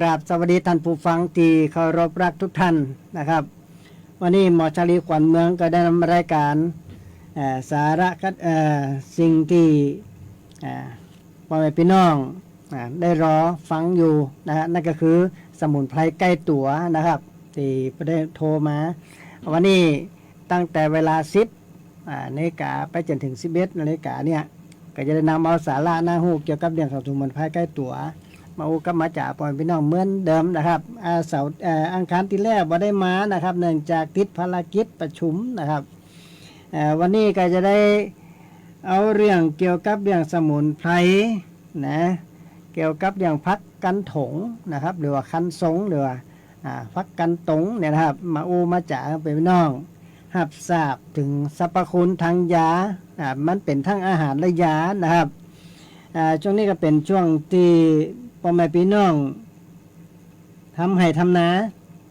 กราบสวัสดีท่านผู้ฟังที่เคารพรักทุกท่านนะครับวันนี้หมอชาลีขวัญเมืองก็ได้นำรายการสาระสิ่งที่พ่อแม่พี่น้องได้รอฟังอยู่นะฮะนั่นก็คือสมุนไพรใกล้ตัวนะครับที่ได้โทรมาวันนี้ตั้งแต่เวลา10 นาฬิกาไปจนถึง11 นาฬิกาเนี่ยก็จะได้นำเอาสาระหน้าหูเกี่ยวกับเรื่องของสมุนไพรใกล้ตัวมาอูกับมาจากพ่อแม่พี่น้องเหมือนเดิมนะครับเสาร์อังคารที่แล้วบ่ได้มานะครับเนื่องจากติดภารกิจประชุมนะครับวันนี้ก็จะได้เอาเรื่องเกี่ยวกับเรื่องสมุนไพรนะเกี่ยวกับเรื่องพักกันถงนะครับหรือว่าคันสงหรือว่าพักกันตงเนี่ยนะครับมาอูมาจากเป็นพี่น้องหับทราบถึงสรรพคุณทางยามันเป็นทั้งอาหารและยานะครับช่วงนี้ก็เป็นช่วงที่พ่อแม่พี่น้องทำให้ทำนา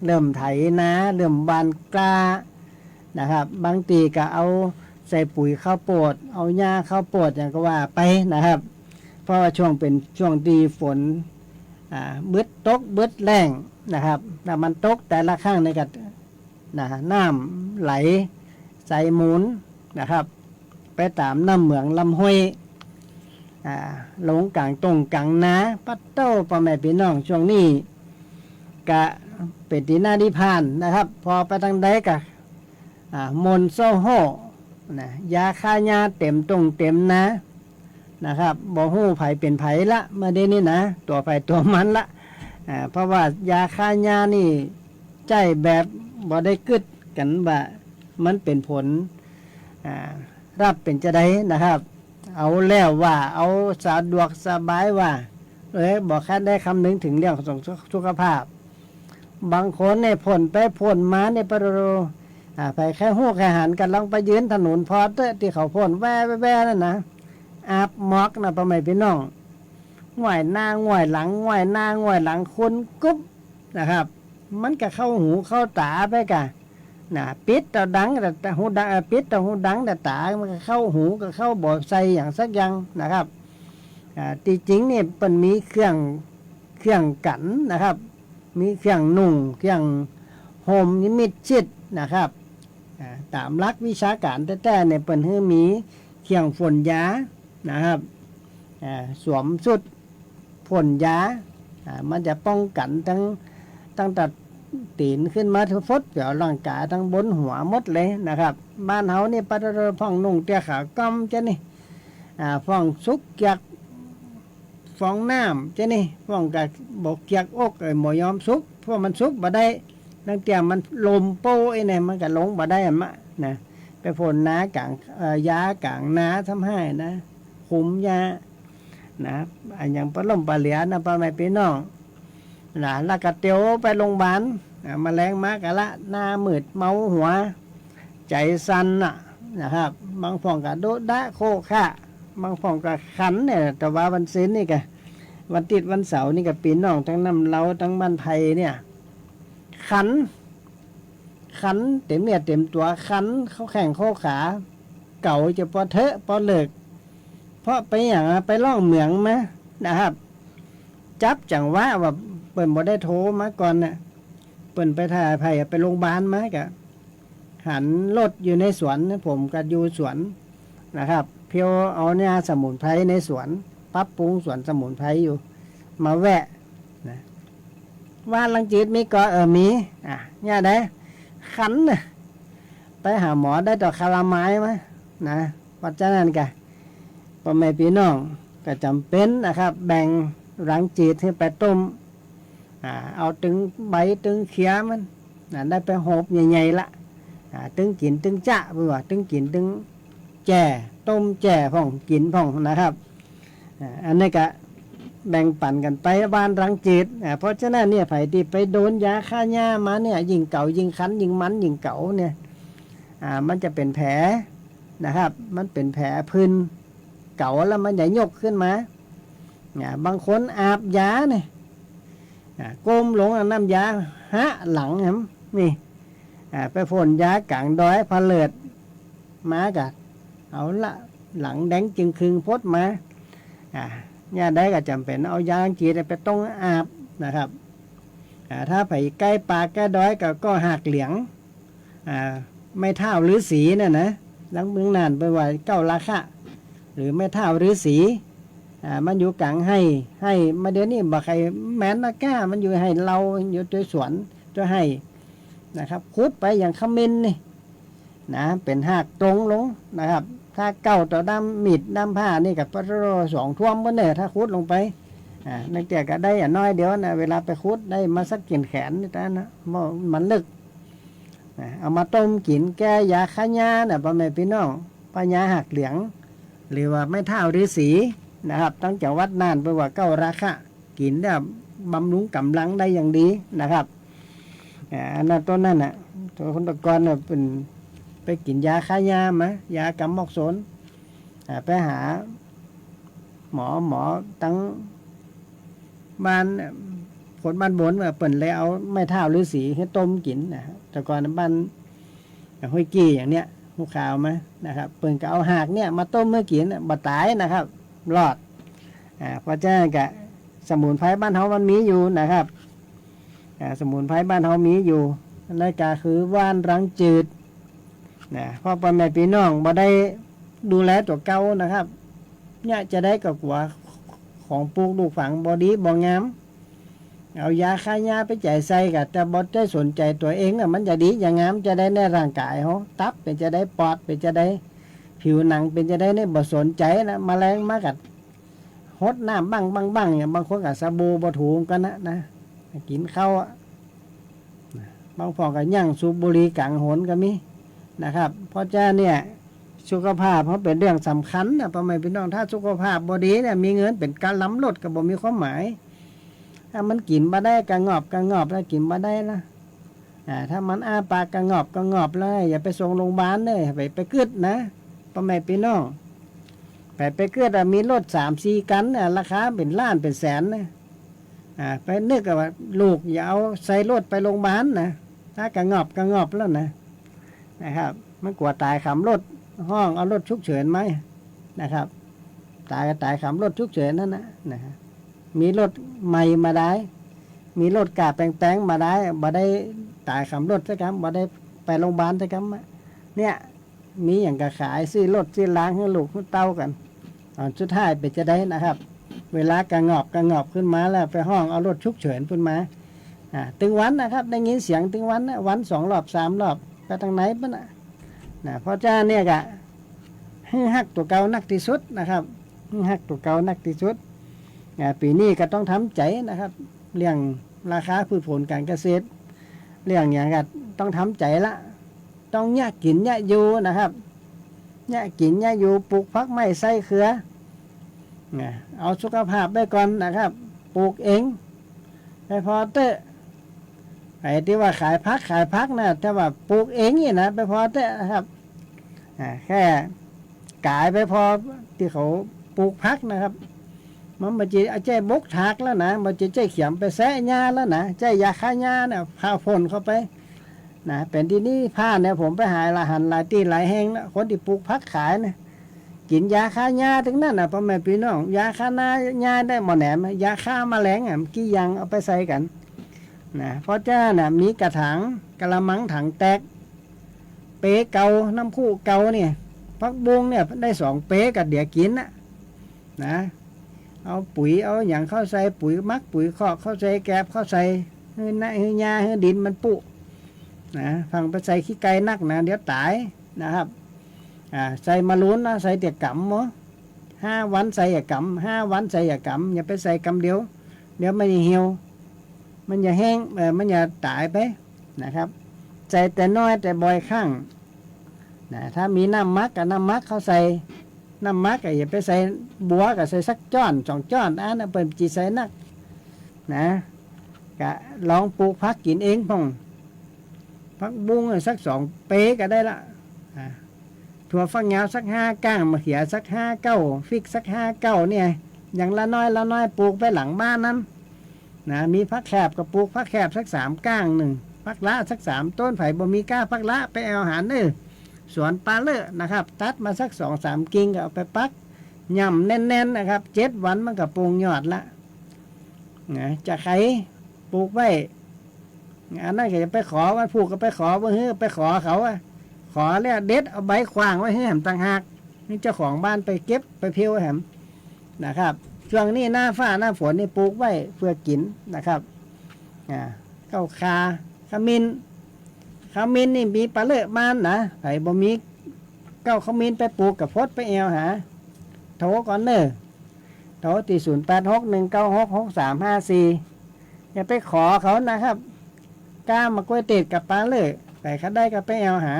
เริ่มไถนาเริ่มบานกล้านะครับบางทีก็เอาใส่ปุ๋ยข้าวโพดเอาหญ้าข้าวโพดอย่างก็ว่าไปนะครับเพราะว่าช่วงเป็นช่วงที่ฝนบึดตกบึดแรงนะครับแต่มันตกแต่ละข้างในกับน้ำไหลใส่หมุนนะครับไปตามน้ำเหมืองลำห้วยหลงกลางตรงกลางนาปัดเต้าพ่อแม่พี่น้องช่วงนี้กะเป็นที่หน้าที่ผ่านนะครับพอไปทางใดกะมนโซโหนะยาฆ่าหญ้าเต็มตรงเต็มนะครับบ่ฮู้ไผเป็นไผละเมื่อเดี๋ยวนี้นะตัวไผตัวมันละเพราะว่ายาฆ่าหญ้านี่ใจแบบบ่ได้กึดกันว่ามันเป็นผลรับเป็นจะได้นะครับเอาแล้วว่าเอาสะดวกสบายว่าบอกแค่ได้คำนึงถึงเรื่องของสุขภาพบางคนเนี่ยผลไปผลมาเนี่ยประโลไปแค่หูแค่หันกันลองไปยืนถนนพอเตอที่เขาพ่นแว่นั่นนะอาบมอกนะประมาณพี่น้องง่อยหน้าง่อยหลังง่อยหน้าง่อยหลังคุณกุ๊บนะครับมันก็เข้าหูเข้าตาไปกันปิดตาดังแต่หูดังปิดตาหูดังแต่ตามันก็เข้าหูก็เข้าบ่อใส่อย่างสักอย่างนะครับจริงๆเนี่ยมันมีเครื่องกันนะครับมีเครื่องนุ่งเครื่องห่มนิมิตชิดนะครับตามหลักวิชาการแต่เนี่ยเป็นให้มีเครื่องฝนยานะครับสวมสุดฝนยามันจะป้องกันตั้งแต่ตีนขึ้นมาทุกฟดเดี๋ยวร่างกายทั้งบนหัวหมดเลยนะครับบ้านเฮานี่ปัตตาพ่องนุ่งเตี้ยขากำจะนี่ฟ่องซุกเกียกฟองน้ำจะนี่ฟ่องกับบกเกียกอกหมอยอมซุกเพราะมันซุกบ่ได้ตั้งแต่มันลมโป้ไอ้เนี่ยมันก็ลงบ่ได้มะนะไปฝนน้ากลางยากลางน้าทำให้นะขุมยานะอย่างปลาเหลียนะปลาไม่พี่น้องแล้วก็เตียวไปโรงพยาบาลมาแรงมากะละหน้ามืดเมาหัวใจสั่นนะครับบางฝ่องก็โดดะโคค่าบางฝ่องก็ขันเนี่ยแต่ว่าวันศิลนี่ก็วันติดวันเสาร์นี่ก็ปีน้องทั้งน้ำเล้าทั้งบ้านไทยเนี่ยขันเต็มเนี่ยเต็มตัวขันเขาแข่งข้อขาเก่าจะพอเถอะพอเลิกเพราะไปอย่างไปล่องเหมืองไหมนะครับจับจังว่าเปิ่นบ่ได้โทรมาก่อนน่ะเปิ่นไปถ่ายภัยไปโรงพยาบาลมากะหันรถอยู่ในสวนผมก็อยู่สวนนะครับเพียวเอาเนี่ยสมุนไพรในสวนปรับปรุงสวนสมุนไพรอยู่มาแวะนะว่าลังจีดมีก็มีเนี่ยได้ขันน่ะไปหาหมอได้ต่อคาราไม้ไหมนะเพราะฉะนั้นก็พ่อแม่พี่น้องก็จำเป็นนะครับแบ่งรังจีดให้ไปต้มเอาตึงใบตึงเขียมันได้ไปหอบใหญ่ๆละตึงกินตึงจะเพื่อตึงกินตึงแจ่ต้มแจ่พ่องกินพ่องนะครับอันนี้ก็แบ่งปันกันไปบ้านรังจีดเพราะฉะนั้นเนี่ยไผที่ไปโดนยาฆ่าหญ้ามาเนี่ยยิงเก่ายิงคันยิงมันยิงเก่าเนี่ยมันจะเป็นแผลนะครับมันเป็นแผลพื้นเก่าแล้วมันจะยกขึ้นมาบางคนอาบยาเนี่ยก้มลงน้ำยาฮะหลังครับนี่ไปพ่นยากลางดอยพะเลิดมากะเอาละหลังแดงจึงคืนพดมาเนี่ยได้ก็จำเป็นเอายาจีดไปต้องอาบนะครับ ถ้าไปใกล้ป่าใกล้ดอยก็หักเหลียงไม่เท่าฤาษีน่ะนะหลังเมืองนานไปว่าเก้าราคะหรือไม่เท่าฤาษีมันอยู่กลางให้มาเดี๋ยวนี้บอกใครแม้นนะก้ามันอยู่ให้เราอยู่ตัวสวนตัวให้นะครับคุดไปอย่างขมิ้นนี่นะเป็นหักตรงลงนะครับถ้าเก้าต่อดำมิดดำผ้านี่กับปะโรสองท่วมบนเนี่ยถ้าคุดลงไปนักเตะก็ได้น้อยเดียวนะเวลาไปคุดได้มาสักกินแขนนี่นะมันลึกเอามาต้มกินแก้ยาขายาเนี่ยพ่อแม่พี่น้องปัญญาหักเหลียงหรือว่าไม่เท่าฤาษีนะครับตั้งจากวัดน่านไปว่าเก้าราคะกินได้บำรุงกำลังได้อย่างดีนะครับอันนั้นต้นนั่นน่ะตัวคนตะกอนเนี่ยเป็นไปกินยาขายาไหมยากำมอกโซนไปหาหมอตั้งบ้านคนบ้านบนว่าเปิ่นเลยเอาไม่เท่าฤาษีให้ต้มกินนะแต่ก่อนบ้านห้วยกี้อย่างเนี้ยหูขาวไหมนะครับเปิ่นก็เอาหากเนี่ยมาต้มเมื่อกินบ่ตายนะครับรอดเพราะฉะนั้นกะสมุนไพรบ้านเฮามันมีอยู่นะครับสมุนไพรบ้านเฮามีอยู่นั่นก็คือว่านรังจืดเพราะพ่อแม่พี่น้องบ่ได้ดูแลตัวเก่านะครับเนี่ยจะได้กับหัวของปลูกลูกฝังบอดีบ่งามเอายาฆ่าหญ้าไปจ่ายใส่กับแต่บ่ได้สนใจตัวเองน่ะมันจะดีอย่างงามจะได้ในร่างกายเฮาตับเป็นจะได้ปอดเป็นจะได้ผิวหนังเป็นจะได้ในบ่สนใจนะแมลงมากัดฮดน้ำบ้างอย่างบางคนกับสบู่บ่ถูกกันนะกินข้าวบางพอกับย่างสูบบุหรี่กลางหนก็มีนะครับเพราะฉะนั้นเนี่ยสุขภาพเขาเป็นเรื่องสำคัญนะพ่อแม่พี่น้องถ้าสุขภาพบดีเนี่ยมีเงินเป็นการล้ำลดก็บ่มีความหมายถ้ามันกินมาได้กระงอบแล้วกินมาได้นะถ้ามันอ้าปากกระงอบแล้วอย่าไปส่งโรงพยาบาลเลยไปกึดนะพ่อแม่พี่น้องไปกึดมีรถ3-4 กันราคาเป็นล้านเป็นแสนนะไปนึกว่าลูกอย่าเอาใส่รถไปโรงพยาบาลนะถ้ากระงอบแล้วนะครับมันกลัวตายขำรถห้องเอารถฉุกเฉินไหมนะครับตายขำรถฉุกเฉินนั่นนะฮะมีรถใหม่มาได้มีรถกาแปลงมาได้บ่ได้ตายขำรถสักคำบ่ได้ไปโรงพยาบาลสักคำเนี่ยมีอย่างกระขายซื้อรถซื้อล้างให้ลูกให้เต้ากันสุดท้ายเป็นจะได้นะครับเวลากระงอบขึ้นมาแล้วไปห้องเอารถฉุกเฉินขึ้นมาตึงวันนะครับได้ยินเสียงตึงวันนะวัน2 รอบ 3 รอบไปทางไหนปะนะเพราะฉะนั้นเนี่ยกะฮักตัวเก่านักที่สุดนะครับฮักตัวเก่านักที่สุดปีนี้ก็ต้องทำใจนะครับเรื่องราคาพืชผลการเกษตรเรื่องอย่างก็ต้องทำใจละต้องแยกกินแยกอยู่นะครับแยกกินแยกอยู่ปลูกพักไม้ไส้เขือเอาสุขภาพไปก่อนนะครับปลูกเองไปพอเตอะไอ้ที่ว่าขายพักนะถ้าว่าปลูกเองนี่นะไปพอเตอะนะครับแค่กายไปพอที่เขาปลูกพักนะครับมันมาจีใจบกถากแล้วนะมาจีใจเขียมไปแซะหญ้าแล้วนะใจยาฆ่าหญ้าเนี่ยพาพ่นเข้าไปนะเป็นที่นี่ผ้าเนี่ยผมไปหาหลายที่หลายแห่งนะคนที่ปลูกพักขายนะกินยาฆ่าหญ้าทั้งนั้นนะพ่อแม่พี่น้องยาฆ่าหญ้าได้หมดแหนมยาฆ่าแมลงกี่อย่างเอาไปใส่กันนะเพราะจ้าน่ะมีกระถางกระมังถังแตกเป๊เกาน้ำคู่เกาเนี่ยพักบุ้งเนี่ยได้2 เป๊กับเดี๋ยวกินนะเอาปุ๋ยเอาอย่างเข้าใส่ปุ๋ยมักปุ๋ยคอกเข้าใส่แกบเข้าใส่ให้หญ้าให้ดินมันปุนะฟังไปใส่ขี้ไก่นักนะเดี๋ยวตายนะครับใส่มาลุ้นนะใส่แต่กำมั้ง5 วันใส่กำ5 วันใส่กำอย่าไปใส่กำเดียวมันจะเหี่ยวมันจะแห้งมันจะตายไปนะครับใส่แต่น้อยแต่บ่อยข้างนะถ้ามีน้ำมักกับน้ำมักเขาใส่น้ำมักอย่าไปใส่บัวกับใส่สักจ้อน2 จ้อนนั้นเป็นจีใส่นักนะก็ลองปลูกพักกินเองพ่องพักบุ้งสัก2 เป๊ก็ได้ละถั่วฝักยาวสัก5 ก้างมะเขือสัก5 เก้าฟิกสัก5 เก้าเนี่ยอย่างละน้อยปลูกไปหลังบ้านนั้นนะมีพักแคบกับปลูกพักแคบสัก3 ก้าง1พักละสัก3 ต้นไผ่บ่มีก้าพักละไปเอาอาหารสวนปลาเลอะนะครับตัดมาสัก2-3 กิ่งก็เอาไปปักย่ำแน่นๆนะครับ7 วันมันก็ปลูกยอดละนะจะไขปลูกไว้ อันนั้นก็จะไปขอว่าผูกก็ไปขอว่าเฮ้ยไปขอเขาอะขอแล้วเด็ดเอาใบขวางไว้ให้แหมต่างหากนี่เจ้าของบ้านไปเก็บไปเพียวแหมนะครับช่วงนี้หน้าฟ้าหน้าฝนนี่ปลูกไว้เพื่อกินนะครับเก้าคาขมิ้นนี่มีปลาเลือกมันนะไผ่บ่มีเก้าขมิ้นไปปลูกกับพดไปแอวหาโทรก่อนเนอโทรที่0861966354อย่าไปขอเขานะครับกล้ามากล้วยติดกับปลาเลือกแต่เขาได้ก็ไปแอวหา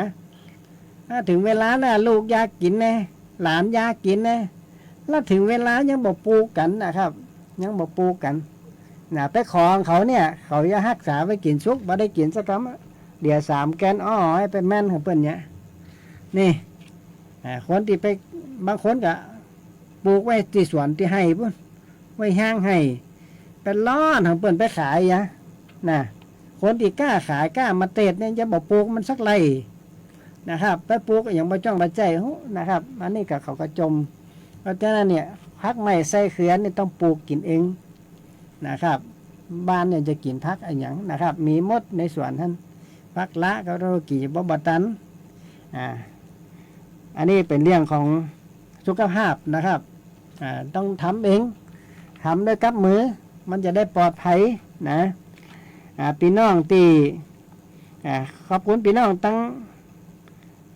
ถ้าถึงเวลาน่ะลูกอยากกินนะหลานอยากกินนะแล้วถึงเวลายังบอกปลูกกันนะครับยังบอกปลูกกันนะไปขอเขาเนี่ยเขาจะรักษาไว้กินชุกบ่ได้กินสักคำเดี๋ยว3 แกนอ้อให้ไปแม่นของเปิ้นเนี่ยนี่คนที่ไปบางคนก็ปลูกไว้ที่สวนที่ให้พุ่นไว้ห้างให้เป็นล้อนของเปิ้นไปขายยะนะคนที่กล้าขายกล้ามาเตดเนี่ยจะบอกปลูกมันสักไรนะครับไปปลูกอย่างบ่จ้องบ่ใจนะครับอันนี้ก็เขาก็จมเพราะฉะนั้นเนี่ยพักไม้ใส่เขือนนี่ต้องปลูกกินเองนะครับบ้านเนี่ยจะกินพักอะไรอย่างนะครับมีมดในสวนท่านพักละก็เรากี่บ่ตันอันนี้เป็นเรื่องของสุขภาพนะครับต้องทำเองทำด้วยกับมือมันจะได้ปลอดภัยนะพี่น้องตีขอบคุณพี่น้องตั้ง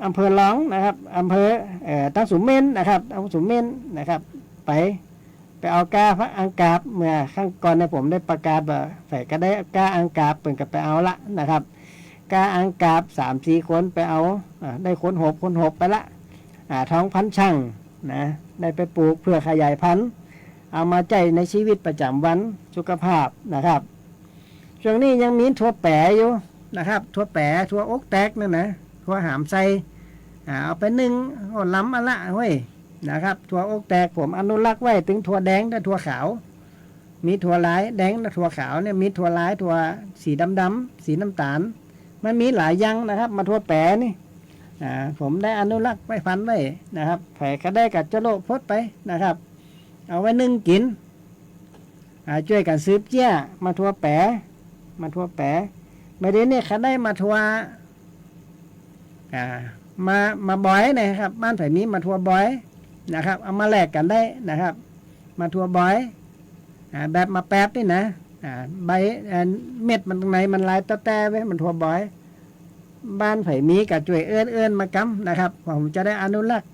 อำเภอหลองนะครับอำเภอตั้งสุมเมนนะครับเอาสุมเมนนะครับไปเอากาพระอังกาบเมื่อข้างก่อนในผมได้ประกาศว่าใส่ก็ได้กาอังกาบเปิ่นกับไปเอาละนะครับกาอังกาบ3-4 คนไปเอาได้คนหกไปละท้องพันช่างนะได้ไปปลูกเพื่อขยายพันธุ์เอามาใจในชีวิตประจำวันสุขภาพนะครับช่วงนี้ยังมีถั่วแปะอยู่นะครับถั่วแปะถั่วอกแตกนั่นนะถั่วหามใส่เอาไปนึ่งล้ำละเว้ยนะครับถั่วอกแตกผมอนุรักษ์ไว้ถึงถั่วแดงและถั่วขาวมีถั่วลายแดงและถั่วขาวเนี่ยมีถั่วลายถั่วสีดำๆสีน้ำตาลมันมีหลายอย่างนะครับมาถั่วแปะนี่ผมได้อนุรักษ์ไว้พันไว้นะครับแผ่ก็ได้กัดจะโลพดไปนะครับเอาไว้นึ่งกินช่วยกันซื้อเจี้ยมาถั่วแปะไม่ได้เนี่ยเขาได้มาถั่วมาบอยนะครับบ้านไผ่มีมาถั่วบอยนะครับเอามาแลกกันได้นะครับมาถั่วบอยแบบมาแป๊บนี่นะใบเม็ดมันตรงไหนมันลายตะแต่ไว้มันถั่วบอยบ้านไผ่มีกับช่วยเอื้อนมากำนะครับผมจะได้อนุรักษ์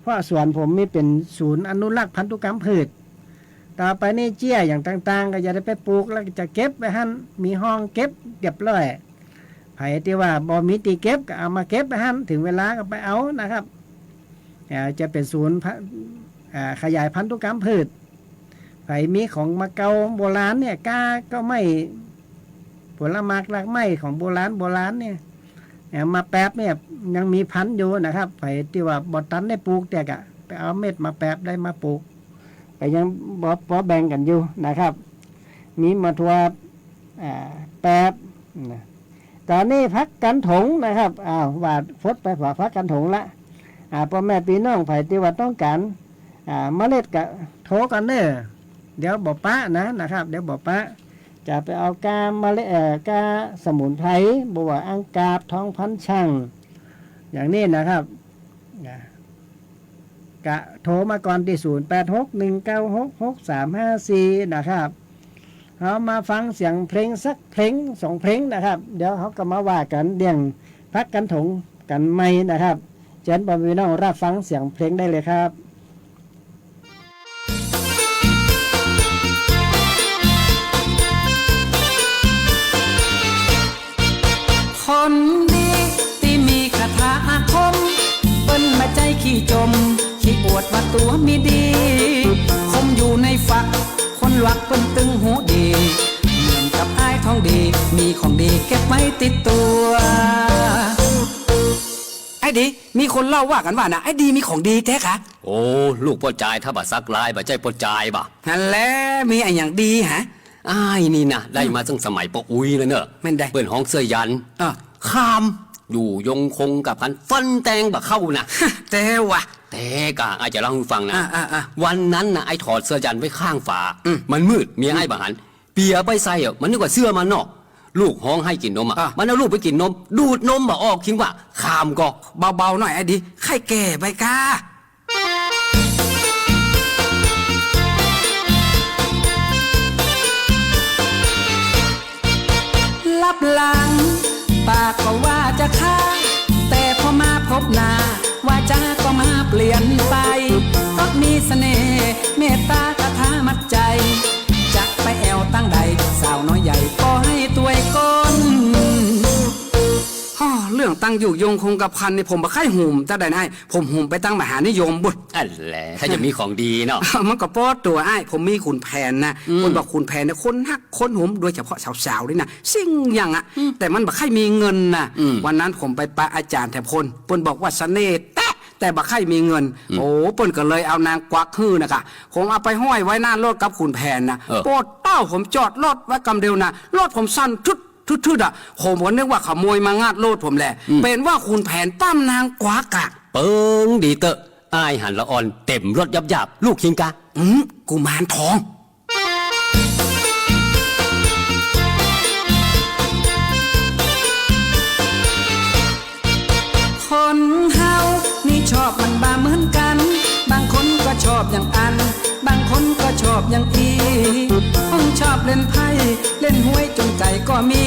เพราะสวนผมมีเป็นศูนย์อนุรักษ์พันธุกรรมพืชต่อไปนี่เจี้ยอย่างต่างๆก็จะได้ไปปลูกแล้วจะเก็บไปหั่นมีห้องเก็บเรียบร้อยไผ่ที่ว่าบ่มีตีเก็บก็เอามาเก็บไปหั่นถึงเวลาก็ไปเอานะครับจะเป็นศูนย์ขยายพันธุกรรมพืชไผ่มีของมะเกาโบราณเนี่ยก้าก็ไม่ผลไม้รากไม้ของโบราณเนี่ยมาแป๊บเนี่ยยังมีพันธุ์อยู่นะครับไผ่ที่ว่าบ่ตันได้ปลูกแต่กะไปเอาเม็ดมาแป๊บได้มาปลูกไปยังบ่แบ่งกันอยู่นะครับมีมาทัวแป๊บตอนนี้พักกันถงนะครับวาดฟดไปฝาพักกันถงละพ่อแม่พี่น้องไผ่ที่ว่าต้องการเมล็ดกะโทรกันเด้อเดี๋ยวบอกป้านะครับเดี๋ยวบอกป้าจะไปเอากาเมล็ดกาสมุนไพรบัวอังกาบท้องพันช่างอย่างนี้นะครับกะโทรมาก่อนที่0861966354นะครับเขามาฟังเสียงเพลงสักเพลง2 เพลงนะครับเดี๋ยวเขาก็มาว่ากันเดี่ยงพักกันถงกันไม่นะครับเชิญพี่น้องรับฟังเสียงเพลงได้เลยครับคนดีที่มีคาถาอาคมเปิ้นมาใจขี้จมขี้อวดว่าตัวมีดีคมอยู่ในฝักคนหวักเปิ้นตึงหูดีเหมือนกับอ้ายทองดีมีของดีเก็บไว้ติดตัวไอ้ดีมีคนเล่าว่ากันว่านะไอ้ดีมีของดีแท้คะโอ้ลูกพ่อจายถ้าบ่ซักลายบ่ใจพ่อจายบ่นั่นแหละมีไอ้อย่างดีฮะอ้ายนี่นะได้มาตั้งสมัยป้าอุ้ยแล้วเนอะแม่นได้เปิ้นห้องเสื้อยันคามอยู่ยงคงกับพันฟันแตงบ่เข้านะแต่ว่ะแต่กะอาจจะเล่าให้ฟังนะวันนั้นนะไอ้ถอดเสื้อยันไว้ข้างฝามันมืดเมียไอ้บ่หันเปียไปใส่มันนึกว่าเสื้อมันเนาะ ลูกห้องให้กินนมอ่ะ อ่ะ มันเอาลูกไปกินนม ดูดนมบ่ออกคิงว่าขามก็ เบาๆหน่อยไอ้ดิไข้แก่ไปกาลับหลังปากก็ว่าจะฆ่าแต่พอมาพบหน้าว่าจาก็มาเปลี่ยนไปเพราะมีเสน่ห์เมตตากระทามัดใจจักไปแอวตั้งใดสาวน้อยใหญ่ก็ให้ตัวก้นฮ่อเรื่องตั้งอยู่ยงคงกระพันในผมบ่ค่ายหุ่มแต่ใดนายผมหุ่มไปตั้งมหานิยมบุตร อันแหละถ้าจะมีของดีเนาะ มันก็ป้อตัวไอ้ายผมมีขุนแผนนะคนบอกขุนแผนเนี่ยคนฮักคนหมโดยเฉพาะสาวๆด้วยนะสิ่งอย่างอ่ะแต่มันบอกให้มีเงินนะวันนั้นผมไปปะอาจารย์แถบคนเปิ้นบอกว่าเสน่ห์แต่บักไข่มีเงินโอ้เปิ้นก็เลยเอานางกวักฮื้อนะคะผมเอาไปห้อยไว้หน้ารถกับขุนแผนนะโปดเต้าผมจอดรถไว้กำเดียวนะรถผมสั้นทุดอ่ะผมก็นึกว่าขโมยมางาดรถผมแหละเป็นว่าขุนแผนปั้มนางกวักอะ เปิงดีเตอะอายหันละอ่อนเต็มรถยับลูกคิงกะ กุมารทองคนเฮานี่ชอบมันบาเหมือนกัน บางคนก็ชอบอย่างอัน บางคนก็ชอบอย่างอีห้องชอบเล่นไพ่เล่นหวยจนใจก็มี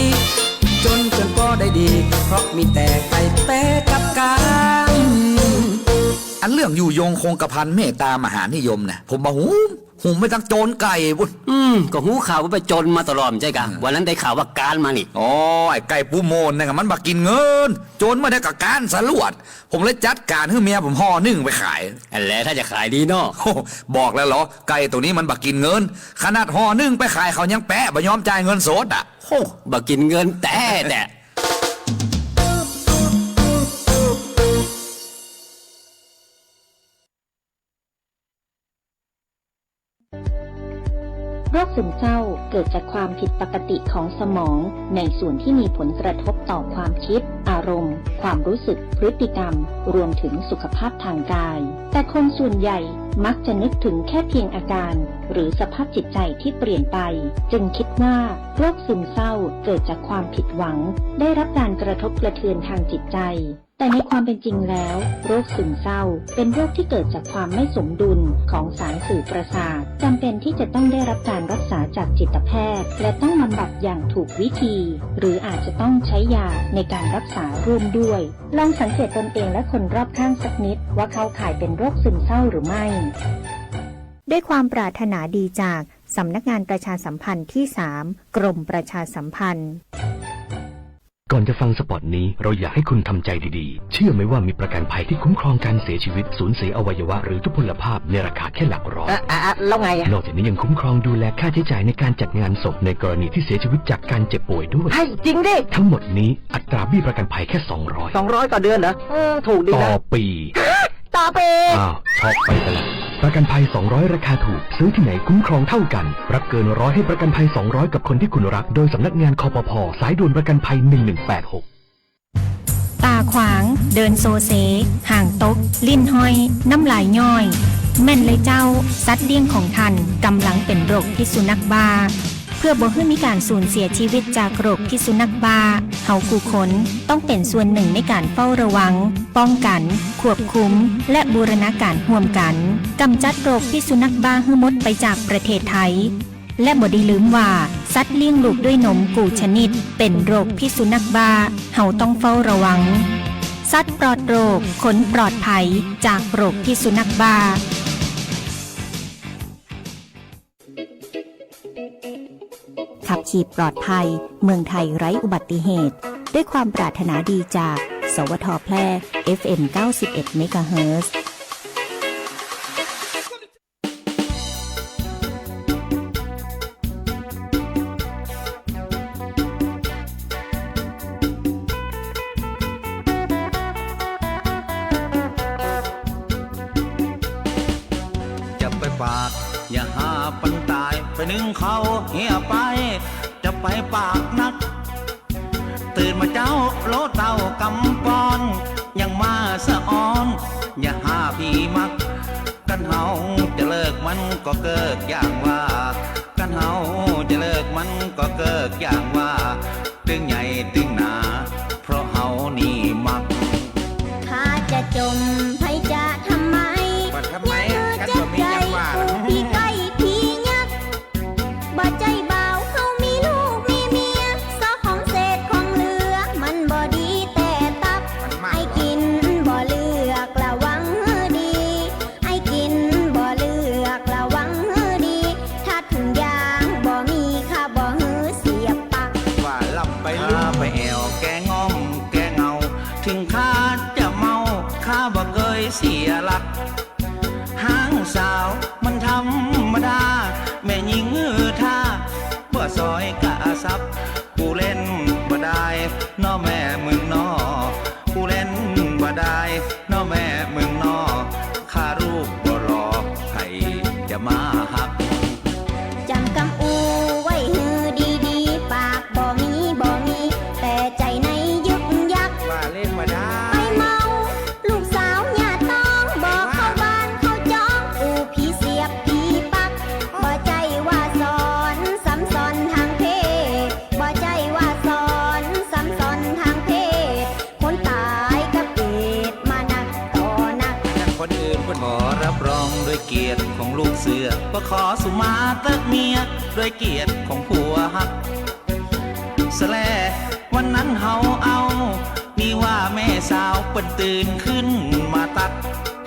จนก็ได้ดี เพราะมีแต่ไก่แป๊กับกาง อันเรื่องอยู่ยงคงกระพันเมตตามหานิยมนะผมมาหุมไม่ตั้งโจรไก่บุญ ก็หูข่าวว่าไปจนมาตลอดใช่กะวันนั้นได้ข่าวว่าการมานี่ อ๋อไอ้ไก่ปูโมนนะครับมันบักกินเงิน โจรไม่ได้กับการสรวด ผมเลยจัดการให้เมียผมห่อนึ่งไปขาย อันแหละถ้าจะขายดีเนาะ โอ้บอกแล้วเหรอไก่ตัวนี้มันบักกินเงิน ขนาดห่อนึ่งไปขายเขายังแปะบ่ยอมจ่ายเงินสดอ่ะ โอ้บักกินเงินแต่ โรคซึมเศร้าเกิดจากความผิดปกติของสมองในส่วนที่มีผลกระทบต่อความคิด อารมณ์ ความรู้สึก พฤติกรรม รวมถึงสุขภาพทางกาย แต่คนส่วนใหญ่มักจะนึกถึงแค่เพียงอาการ หรือสภาพจิตใจที่เปลี่ยนไป จึงคิดว่าโรคซึมเศร้าเกิดจากความผิดหวัง ได้รับการกระทบกระเทือนทางจิตใจ แต่ในความเป็นจริงแล้วโรคซึมเศร้าเป็นโรคที่เกิดจากความไม่สมดุลของสารสื่อประสาทจำเป็นที่จะต้องได้รับการรักษาจากจิตแพทย์และต้องบำบัดอย่างถูกวิธี หรืออาจจะต้องใช้ยาในการรักษาร่วมด้วยลองสังเกตตนเองและคนรอบข้างสักนิดว่าเขาข่ายเป็นโรคซึมเศร้าหรือไม่ ด้วยความปรารถนาดีจากสำนักงานประชาสัมพันธ์ที่ 3 กรมประชาสัมพันธ์ ก่อนจะฟังสปอตนี้เราอยากให้คุณทำใจดีๆ เชื่อไหมว่ามีประกันภัยที่คุ้มครองการเสียชีวิตสูญเสียอวัยวะหรือทุพพลภาพในราคาแค่หลักร้อย แล้วไงอะ นอกจากนี้ยังคุ้มครองดูแลค่าใช้จ่ายในการจัดงานศพในกรณีที่เสียชีวิตจากการเจ็บป่วยด้วย ให้จริงดิ ทั้งหมดนี้อัตราเบี้ยประกันภัยแค่200 200 ต่อเดือนเหรอถูกดี ต่อ นะ ปี ต่อไป อ้าวช็อกไปกันละประกันภัย200ราคาถูกซื้อที่ไหนคุ้มครองเท่ากันรับเกิน100ให้ประกันภัย200กับคนที่คุณรักโดยสำนักงานคปภ.สายด่วนประกันภัย1186ตาขวางเดินโซเซห่างตก ลิ้นห้อย น้ำลายย่อย แม่นเลยเจ้าสัตว์เลี้ยงของท่านกำลังเป็นโรคพิษสุนัขบ้าเพื่อบ่ให้มีการสูญเสียชีวิตจากโรคพิษสุนัขบ้าเฮาผู้คนต้องเป็นส่วนหนึ่งในการเฝ้าระวัง ป้องกัน ควบคุม และบูรณาการร่วมกันกำจัดโรคพิษสุนัขบ้าให้หมดไปจากประเทศไทยและบ่ได้ลืมว่าสัตว์เลี้ยงลูกด้วยนมกูชนิดเป็นโรคพิษสุนัขบ้าเฮาต้องเฝ้าระวังสัตว์ปลอดโรคขนปลอดภัยจากโรคพิษสุนัขบ้าขับขี่ปลอดภัยเมืองไทยไร้อุบัติเหตุด้วยความปรารถนาดีจาก สวท.แพร่ FM 91 เมกะเฮิรตซ์จะไปปากอย่าหาปันตายไปนึ่งเขาเหี่ยไปจะไปปากนักตื่นมาเจ้าโลเต้ากำปอนยังมาสะอ้อนอย่าหาพี่มักกันเฮาจะเลิกมันก็เกิดอย่างว่ากันเฮาจะเลิกมันก็เกิดอย่างว่า ไผจะทำไม ว่าทำไม ยั กัน เจ็ บ่ บ มี ใจ ยังว่า ผู้พี่ไก่พี่ยักษ์บ่ใจเบาเขามีลูกมีเมียซอของเศษของเหลือมันบ่ดีแต่ตับ มันมาก ไอ้กินบ่เลือกระวังดีไอ้กินบ่เลือกระวังดีถ้าถุงยางบ่มีค่าบ่หือเสียบปัก ว่าลับไปลืมไปแอวแกง้อมแกเงา ถึงข้าจะเมาข้าบ่เคยเสียหลักห้างสาวมันธรรมดา แม่หญิงท่าบ่ซอยกะซับกูเล่นบ่ได้น้อแม่มึงน้อกูเล่นบ่ได้น้อแม่มึงน้อข้ารูปบ่รอใครจะมาหัก จำกำอูไว้ฮือดีๆ ปากบ่มีแต่ใจในยึกยัก ว่าเล่นมาได้ ไปเมา ลูกสาวอย่าต้องบอกเข้าบ้านเข้าจ้องอูผีเสียบผีปักบ่ใจว่าสอนซ้ำซ้อนทางเพศบ่ใจว่าสอนซ้ำซ้อนทางเพศคนตายกับเกตมานักต่อนัก คนอื่นขอรับรองด้วยเกียรติของลูกเสือว่าขอสุมาเติกเมียด้วยเกียรติของผัวฮักสแลวันนั้นเฮาเอามีว่าแม่สาวเปิ้นตื่นขึ้นมาตัด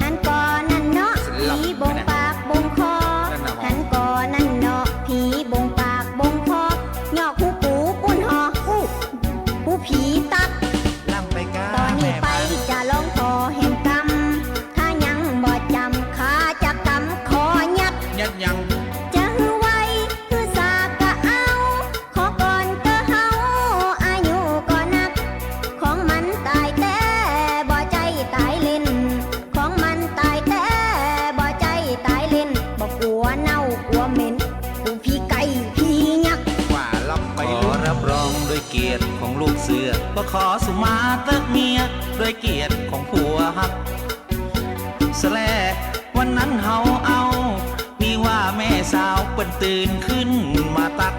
หันก่อนนั่นเนาะผีบงปากบงคอหันก่อนนั่นเนาะผีบงปากบงคอยอกหูปูปุ้นหอหูผีตัด ลำไปกา ตอนนี้ไป แม่ จะลองขอแห่งกรรมถ้ายังบ่จำข้าจะกำขอยัด ยัดยัง จะหือไว้คือสากกะเอา ขอก่อนเตอเฮาอายุก็นัก ของมันตายแต่บ่ใจตายเล่น ของมันตายแต่บ่ใจตายเล่นบ่กลัวเน่ากลัวเหม็นผู้พี่ไก่พี่ยักษ์ ว่าลำไปขอรับรองด้วยเกียรติของลูกเสือว่าขอสุมาเติกเมียด้วยเกียรติของผัวฮักสแลวันนั้นเฮาเอามีว่าแม่สาวเปิ้นตื่นขึ้นมาตัด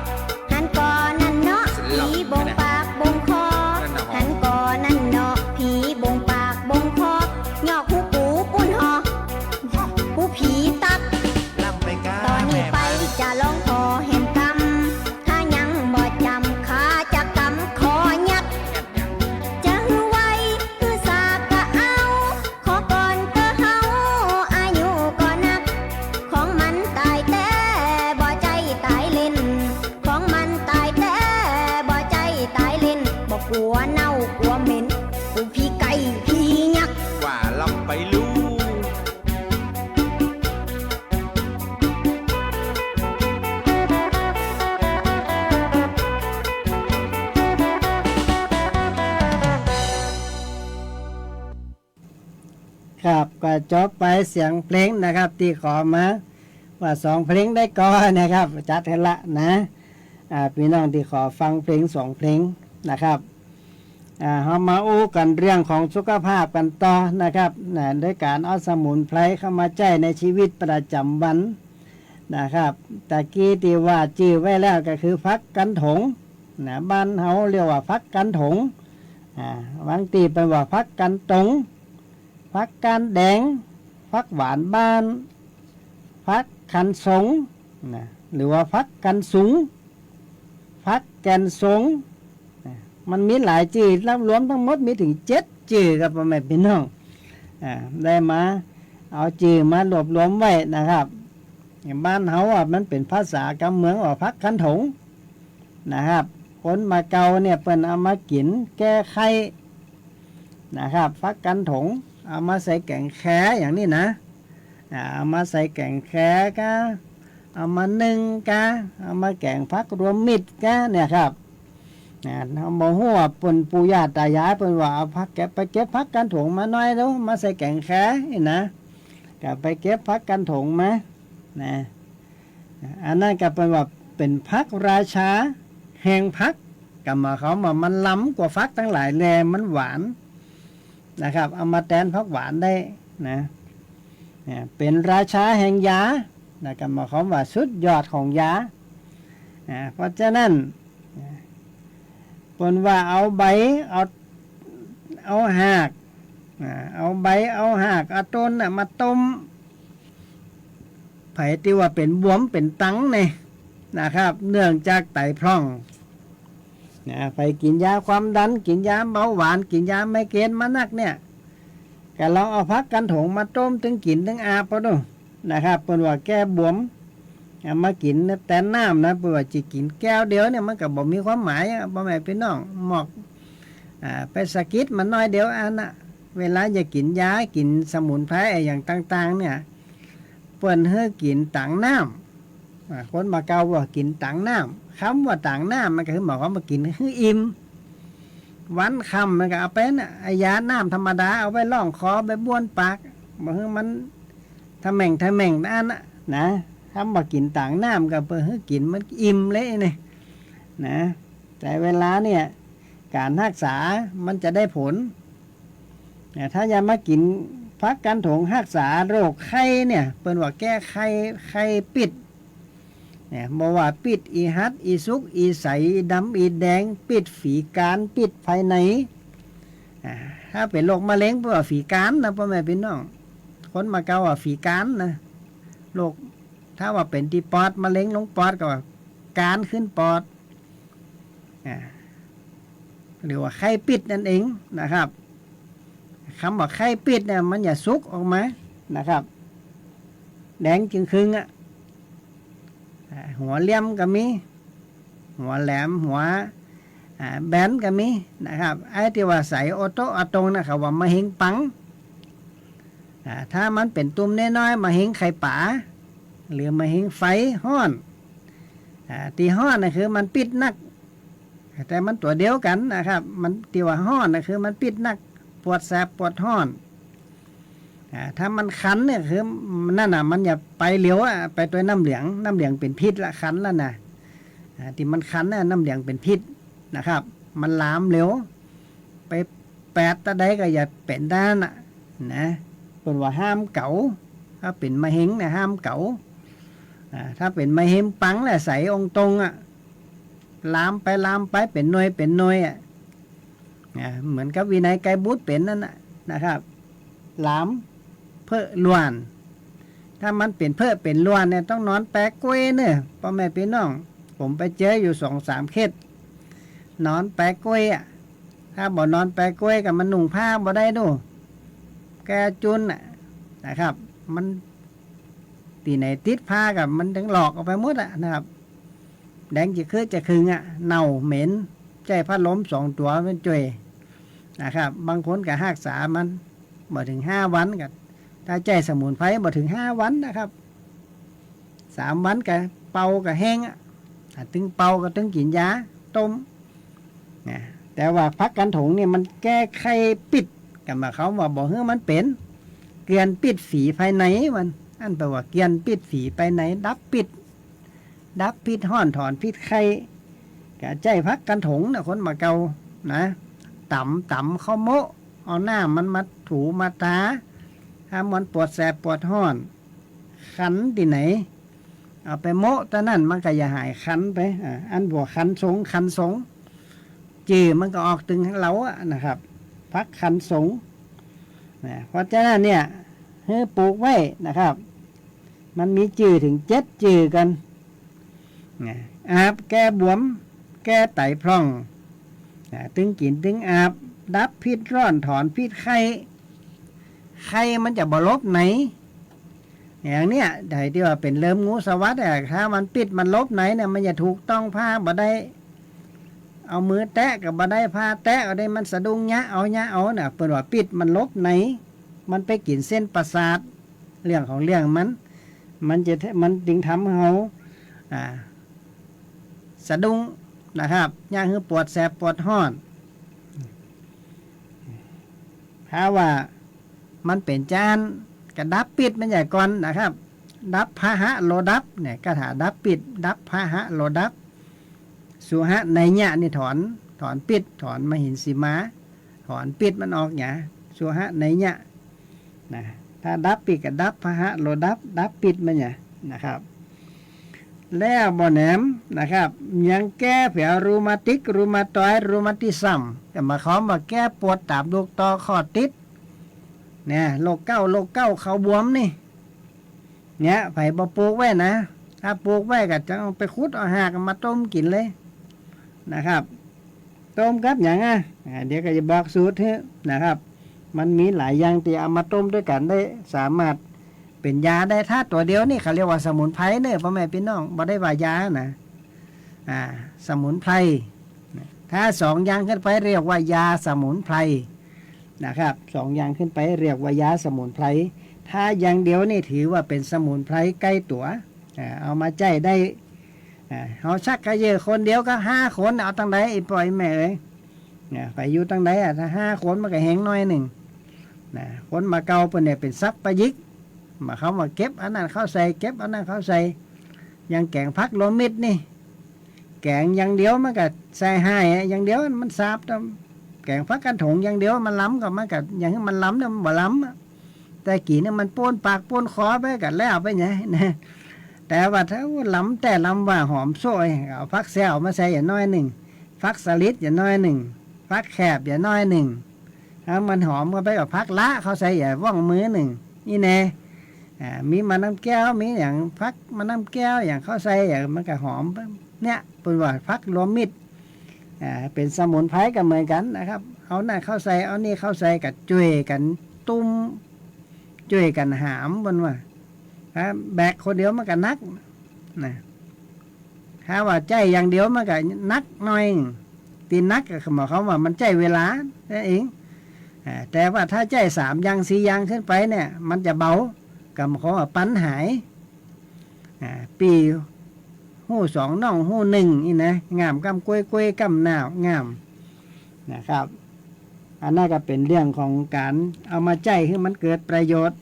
หันก่อนนั่นเนาะผีบงปากบงคอหันก่อนนั่นเนาะผีบงปากบงคอยอกหูปูปุ้นหอหูผีตัด ลำไปกา ตอนนี้ไป แม่ จะลองขอแห่งกรรมถ้ายังบ่จำข้าจะกำขอยัด จะหือไว้คือสากกะเอา ขอก่อนเตอเฮาอายุก็นัก ของมันตายแต่บ่ใจตายเล่น ของมันตายแต่บ่ใจตายเล่นบ่กลัวเน่ากลัวเหม็นผู้พี่ไก่พี่ยักษ์ ว่าลำไปลูก ครับก็จบไปเสียงเพลงนะครับที่ขอมาว่า2เพลงได้ก่อนนะครับจัดให้ละนะพี่น้องที่ขอฟังเพลง2เพลงนะครับเรามาอู้กันเรื่องของสุขภาพกันต่อนะครับด้วยการเอาสมุนไพรเข้ามาใช้ในชีวิตประจำวันนะครับตะกี้ที่ว่าจื้อไว้แล้วก็คือพักกันถงนะบ้านเฮาเรียกว่าพักกันถงบางทีเป็นว่าพักกันตงพักกันแดงพักหวานบ้านพักขันสงนะหรือว่าพักกันสูงพักแกนสงมันมีหลายจื่อรวมทั้งหมดมีถึง7จื่อครับพ่อแม่พี่น้องได้มาเอาจื่อมารวบรวมไว้นะครับบ้านเฮามันเป็นภาษากำเมืองว่าพักกันถงนะครับคนมาเกาเนี่ยเปิ้นเอามากินแก้ไข้นะครับพักกันถงเอามาใส่แกงแคอย่างนี้นะเอามาใส่แกงแคก็เอามานึ่งก็เอามาแกงพักรวมมิตรก็เนี่ยครับเอามาหัวปนปู่ย่าตายายเปิ้นว่าเอาพักเก็บไปเก็บพักกันถงมาหน่อยแล้วมาใส่แกงแคนี่นะก็ไปเก็บพักกันถงมานะอันนั้นก็เป็นว่าเป็นพักราชาแห่งพักกับมาเขามามันล้ำกว่าฟักทั้งหลายแลมันหวานนะครับเอามาแทนพักหวานได้นะเป็นราชาแห่งยานะครับมาเขาว่าสุดยอดของยาเพราะฉะนั้นปนว่าเอาใบเอาหาก เอาใบเอาหากเอาต้นมาต้มไผ่ที่ว่าเป็นบวมเป็นตังเนี่ยนะครับ เนื่องจากไตพร่องไปกินยาความดันกินยาเบาหวานกินยาไมเกรนมานักเนี่ยก็ลองเอาพักกันถงมาต้มถึงกินถึงอาบก็ดูนะครับเป็นว่าแก้บวมมากินแต่น้ำนะเป็นว่าจะกินแก้วเดียวเนี่ยมันก็บอกมีความหมายพ่อแม่พี่น้องหมอกไปสะกิดมันน้อยเดียวอันน่ะเวลาจะกินยากินสมุนไพรอย่างต่างๆเนี่ยเปิ้นให้กินต่างน้ำคนมาเกาว่ากินต่างน้ำคำว่าต่างน้ำมันก็คือหมายความว่ากินให้อิ่มวันคำมันก็เอาไปน่ะยาน้ำธรรมดาเอาไปล่องคอไปบ้วนปากบอกให้มันทำแม่งนั่นนะคำว่ากินต่างน้ำก็เพื่อให้กินมันอิ่มเลยเนี่ยนะแต่เวลาเนี่ยการรักษามันจะได้ผลถ้าอย่ามากินพักกันถงรักษาโรคไข้เนี่ยเป็นว่าแก้ไข้ปิดเนี่ยบอกว่าปิดอีฮัดอีซุกอีใสอีดำอีแดงปิดฝีการปิดภายในถ้าเป็นโรคมะเร็งเป็นว่าฝีการนะพ่อแม่พี่น้องคนมาเกาว่าฝีการนะโรคถ้าว่าเป็นที่ปอดมะเร็งลงปอดก็ว่าการขึ้นปอดหรือว่าไข้ปิดนั่นเองนะครับคำว่าไข้ปิดเนี่ยมันอย่าซุกออกมานะครับแดงจึงครึ่งหัวเลี่ยมก็มีหัวแหลมหัวแบนก็มีนะครับไอ้ที่ว่าใส่โอโตอะตงนะครับว่ามะเร็งปังถ้ามันเป็นตุ่มน้อยๆมะเร็งไข่ป๋าหรือมะเร็งไฟห้อนที่ห้อนนะคือมันปิดนักแต่มันตัวเดียวกันนะครับมันที่ว่าห้อนนะคือมันปิดนักปวดแสบปวดห้อนถ้ามันคันเนี่ยคือนั่นน่ะมันอย่าไปเหลียวไปตัวน้ำเหลืองเป็นพิษละคันแล้วนะที่มันคันน่ะน้ำเหลืองเป็นพิษนะครับมันลามเหลวไปแปดตะใดก็อย่าเป็นด้านนะเป็นว่าห้ามเก๋าถ้าเป็นมะเร็งเนี่ยห้ามเก๋าถ้าเป็นมะเร็งปังแหละใส่องตรงลามไปเป็นหน่วยเหมือนกับวินัยไกรบุตรเป็นนั่นนะครับลามเพื่อล้วนถ้ามันเป็นเพื่อเป็นล้วนเนี่ยต้องนอนแปะกล้วยเนี่ยพ่อแม่พี่น้องผมไปเจออยู่2-3 เคสนอนแปะกล้วยถ้าบ่นอนแปะกล้วยกับมันหนุ่งผ้าบ่ได้ดูแกจุนนะครับมันตีไหนติดผ้ากับมันถึงหลอกออกไปหมดนะครับแดงจะคือจะคึงเน่าเหม็นใจพัดลม2 ตัวเป็นจ่วยนะครับบางคนก็รักษามันบ่ถึง5 วันกับถ้าใจสมุนไพรบ่ถึง5 วันนะครับ3 วันก็เป่าก็แห้งถึงเป่าก็ถึงกินยาต้มแต่ว่าพักกันถงเนี่ยมันแก้ไขปิดกันมาเขาว่าบอกเฮ้ยมันเป็นเกลียนปิดฝีภายในมันอันแปลว่าเกลียนปิดฝีภายในดับพิษห้อนถอนพิษไข้กะใจพักกันถงนะคนมาเกานะต่ำข้าวโมะเอาหน้ามันมาถูมาตาถ้ามันปวดแสบปวดห้อนคันที่ไหนเอาไปโมะตอนนั้นมันก็อย่าหายคันไปอันบวกคันสงจื่อมันก็ออกตึงให้เรานะครับพักคันสงเพราะฉะนั้นเนี่ยให้ปลูกไว้นะครับมันมีจื่อถึง7 จื่อกันอาบแก้บวมแก้ไตพร่องตึงกินตึงอาบดับพิษร้อนถอนพิษไข้มันจะบลบไหนอย่างเนี้ยใดที่ว่าเป็นเริ่มงูสวัสดิ์ถ้ามันปิดมันลบไหนเนี่ยมันจะถูกต้องผ้าบ่ได้เอามือแตะกับบ่ได้ผ้าแตะเอาได้มันสะดุ้งยะเอาเนี่ยเปิดว่าปิดมันลบไหนมันไปกินเส้นประสาทเรื่องของเรื่องมันจึงทำให้เราสะดุ้งนะครับย่างคือปวดแสบปวดห้อนถ้าว่ามันเป็นจานกระดับปิดมันใหญ่ก่อนนะครับดับพาหะโลดับเนี่ยกระถาดับปิดดับพาหะโลดับสุหะในเนี่ยนี่ถอนปิดถอนมหินสีม้าถอนปิดมันออกเนี่ยสุหะในเนี่ยนะถ้าดับปิดกับดับพาหะโลดับปิดมันเนี่ยนะครับแล้วบ่แหนมนะครับยังแก้แผลรูมาติกรูมาตอยรูมาติซัมจะมาขอมาแก้ปวดตามลูกตอข้อติด เนี่ยโรคเก้าเขาบวมนี่เนี่ยไผ่บ่ปลูกไว้นะถ้าปลูกไว้ก็จะเอาไปขุดเอาหากมาต้มกินเลยนะครับต้มกับอย่างเดี๋ยวก็จะบอกสูตรให้นะครับมันมีหลายอย่างที่เอามาต้มด้วยกันได้สามารถเป็นยาได้ถ้าตัวเดียวนี่เขาเรียกว่าสมุนไพรเนี่ยพ่อแม่พี่น้องบ่ได้ว่ายานะสมุนไพรถ้าสองอย่างขึ้นไปเรียกว่ายาสมุนไพรนะครับสองอย่างขึ้นไปเรียกว่ายาสมุนไพรถ้าอย่างเดียวนี่ถือว่าเป็นสมุนไพรใกล้ตัวเอามาใจได้เขาชักกระเยอะคนเดียวก็5 คนเอาตั้งไหนไอ้ปล่อยแม่เอ้ยไปอยู่ตั้งไหนถ้า5 คนมันก็แห้งน้อยหนึ่งคนมาเกาเป็นเนี่ยเป็นซักประยิกมาเขามาเก็บอันนั้นเขาใส่เก็บอันนั้นเขาใส่ยังแกงพักโลมิดนี่แกงอย่างเดียวมันก็ใส่ให้อย่างเดียวมันซาบแกงพักกันถงอย่างเดียวมันล้ำกับมันก็อย่างที่มันล้ำเนี่ยมันบ่ล้ำแต่กี่เนี่ยมันป้นปากป้นคอไปกันแล้วไปไงนะแต่ว่าถ้าล้ำแต่ล้ำว่าหอมโซ่เอาพักแซวมาใส่อย่างน้อยหนึ่งพักสลิดอย่างน้อยหนึ่งพักแคบอย่างน้อยหนึ่งถ้ามันหอมก็ไปกับพักละเขาใส่อย่างว่องมือหนึ่งนี่แน่มีมะน้ำแก้วมีอย่างพักมะน้ำแก้วอย่างเขาใส่อย่างมันก็หอมเนี่ยเป็นว่าพักรวมมิตรเป็นสมุนไพรกันเหมือนกันนะครับเอาหน้าเข้าใส่เอานี่เข้าใส่กับจุ่ยกันตุ้มจุ่ยกันหามบนว่าแบกคนเดียวมันก็นักนะถ้าว่าใจอย่างเดียวมันก็นักหน่อยตีนักก็หมายความว่ามันใจเวลานั่นเองแต่ว่าถ้าใจ3 อย่าง 4 อย่างขึ้นไปเนี่ยมันจะเบากับเขาปัญหายปีหู2 น่องหู1นี่นะงามกำกล้วยกำหนาวงามนะครับอันนั้นก็เป็นเรื่องของการเอามาใจให้มันเกิดประโยชน์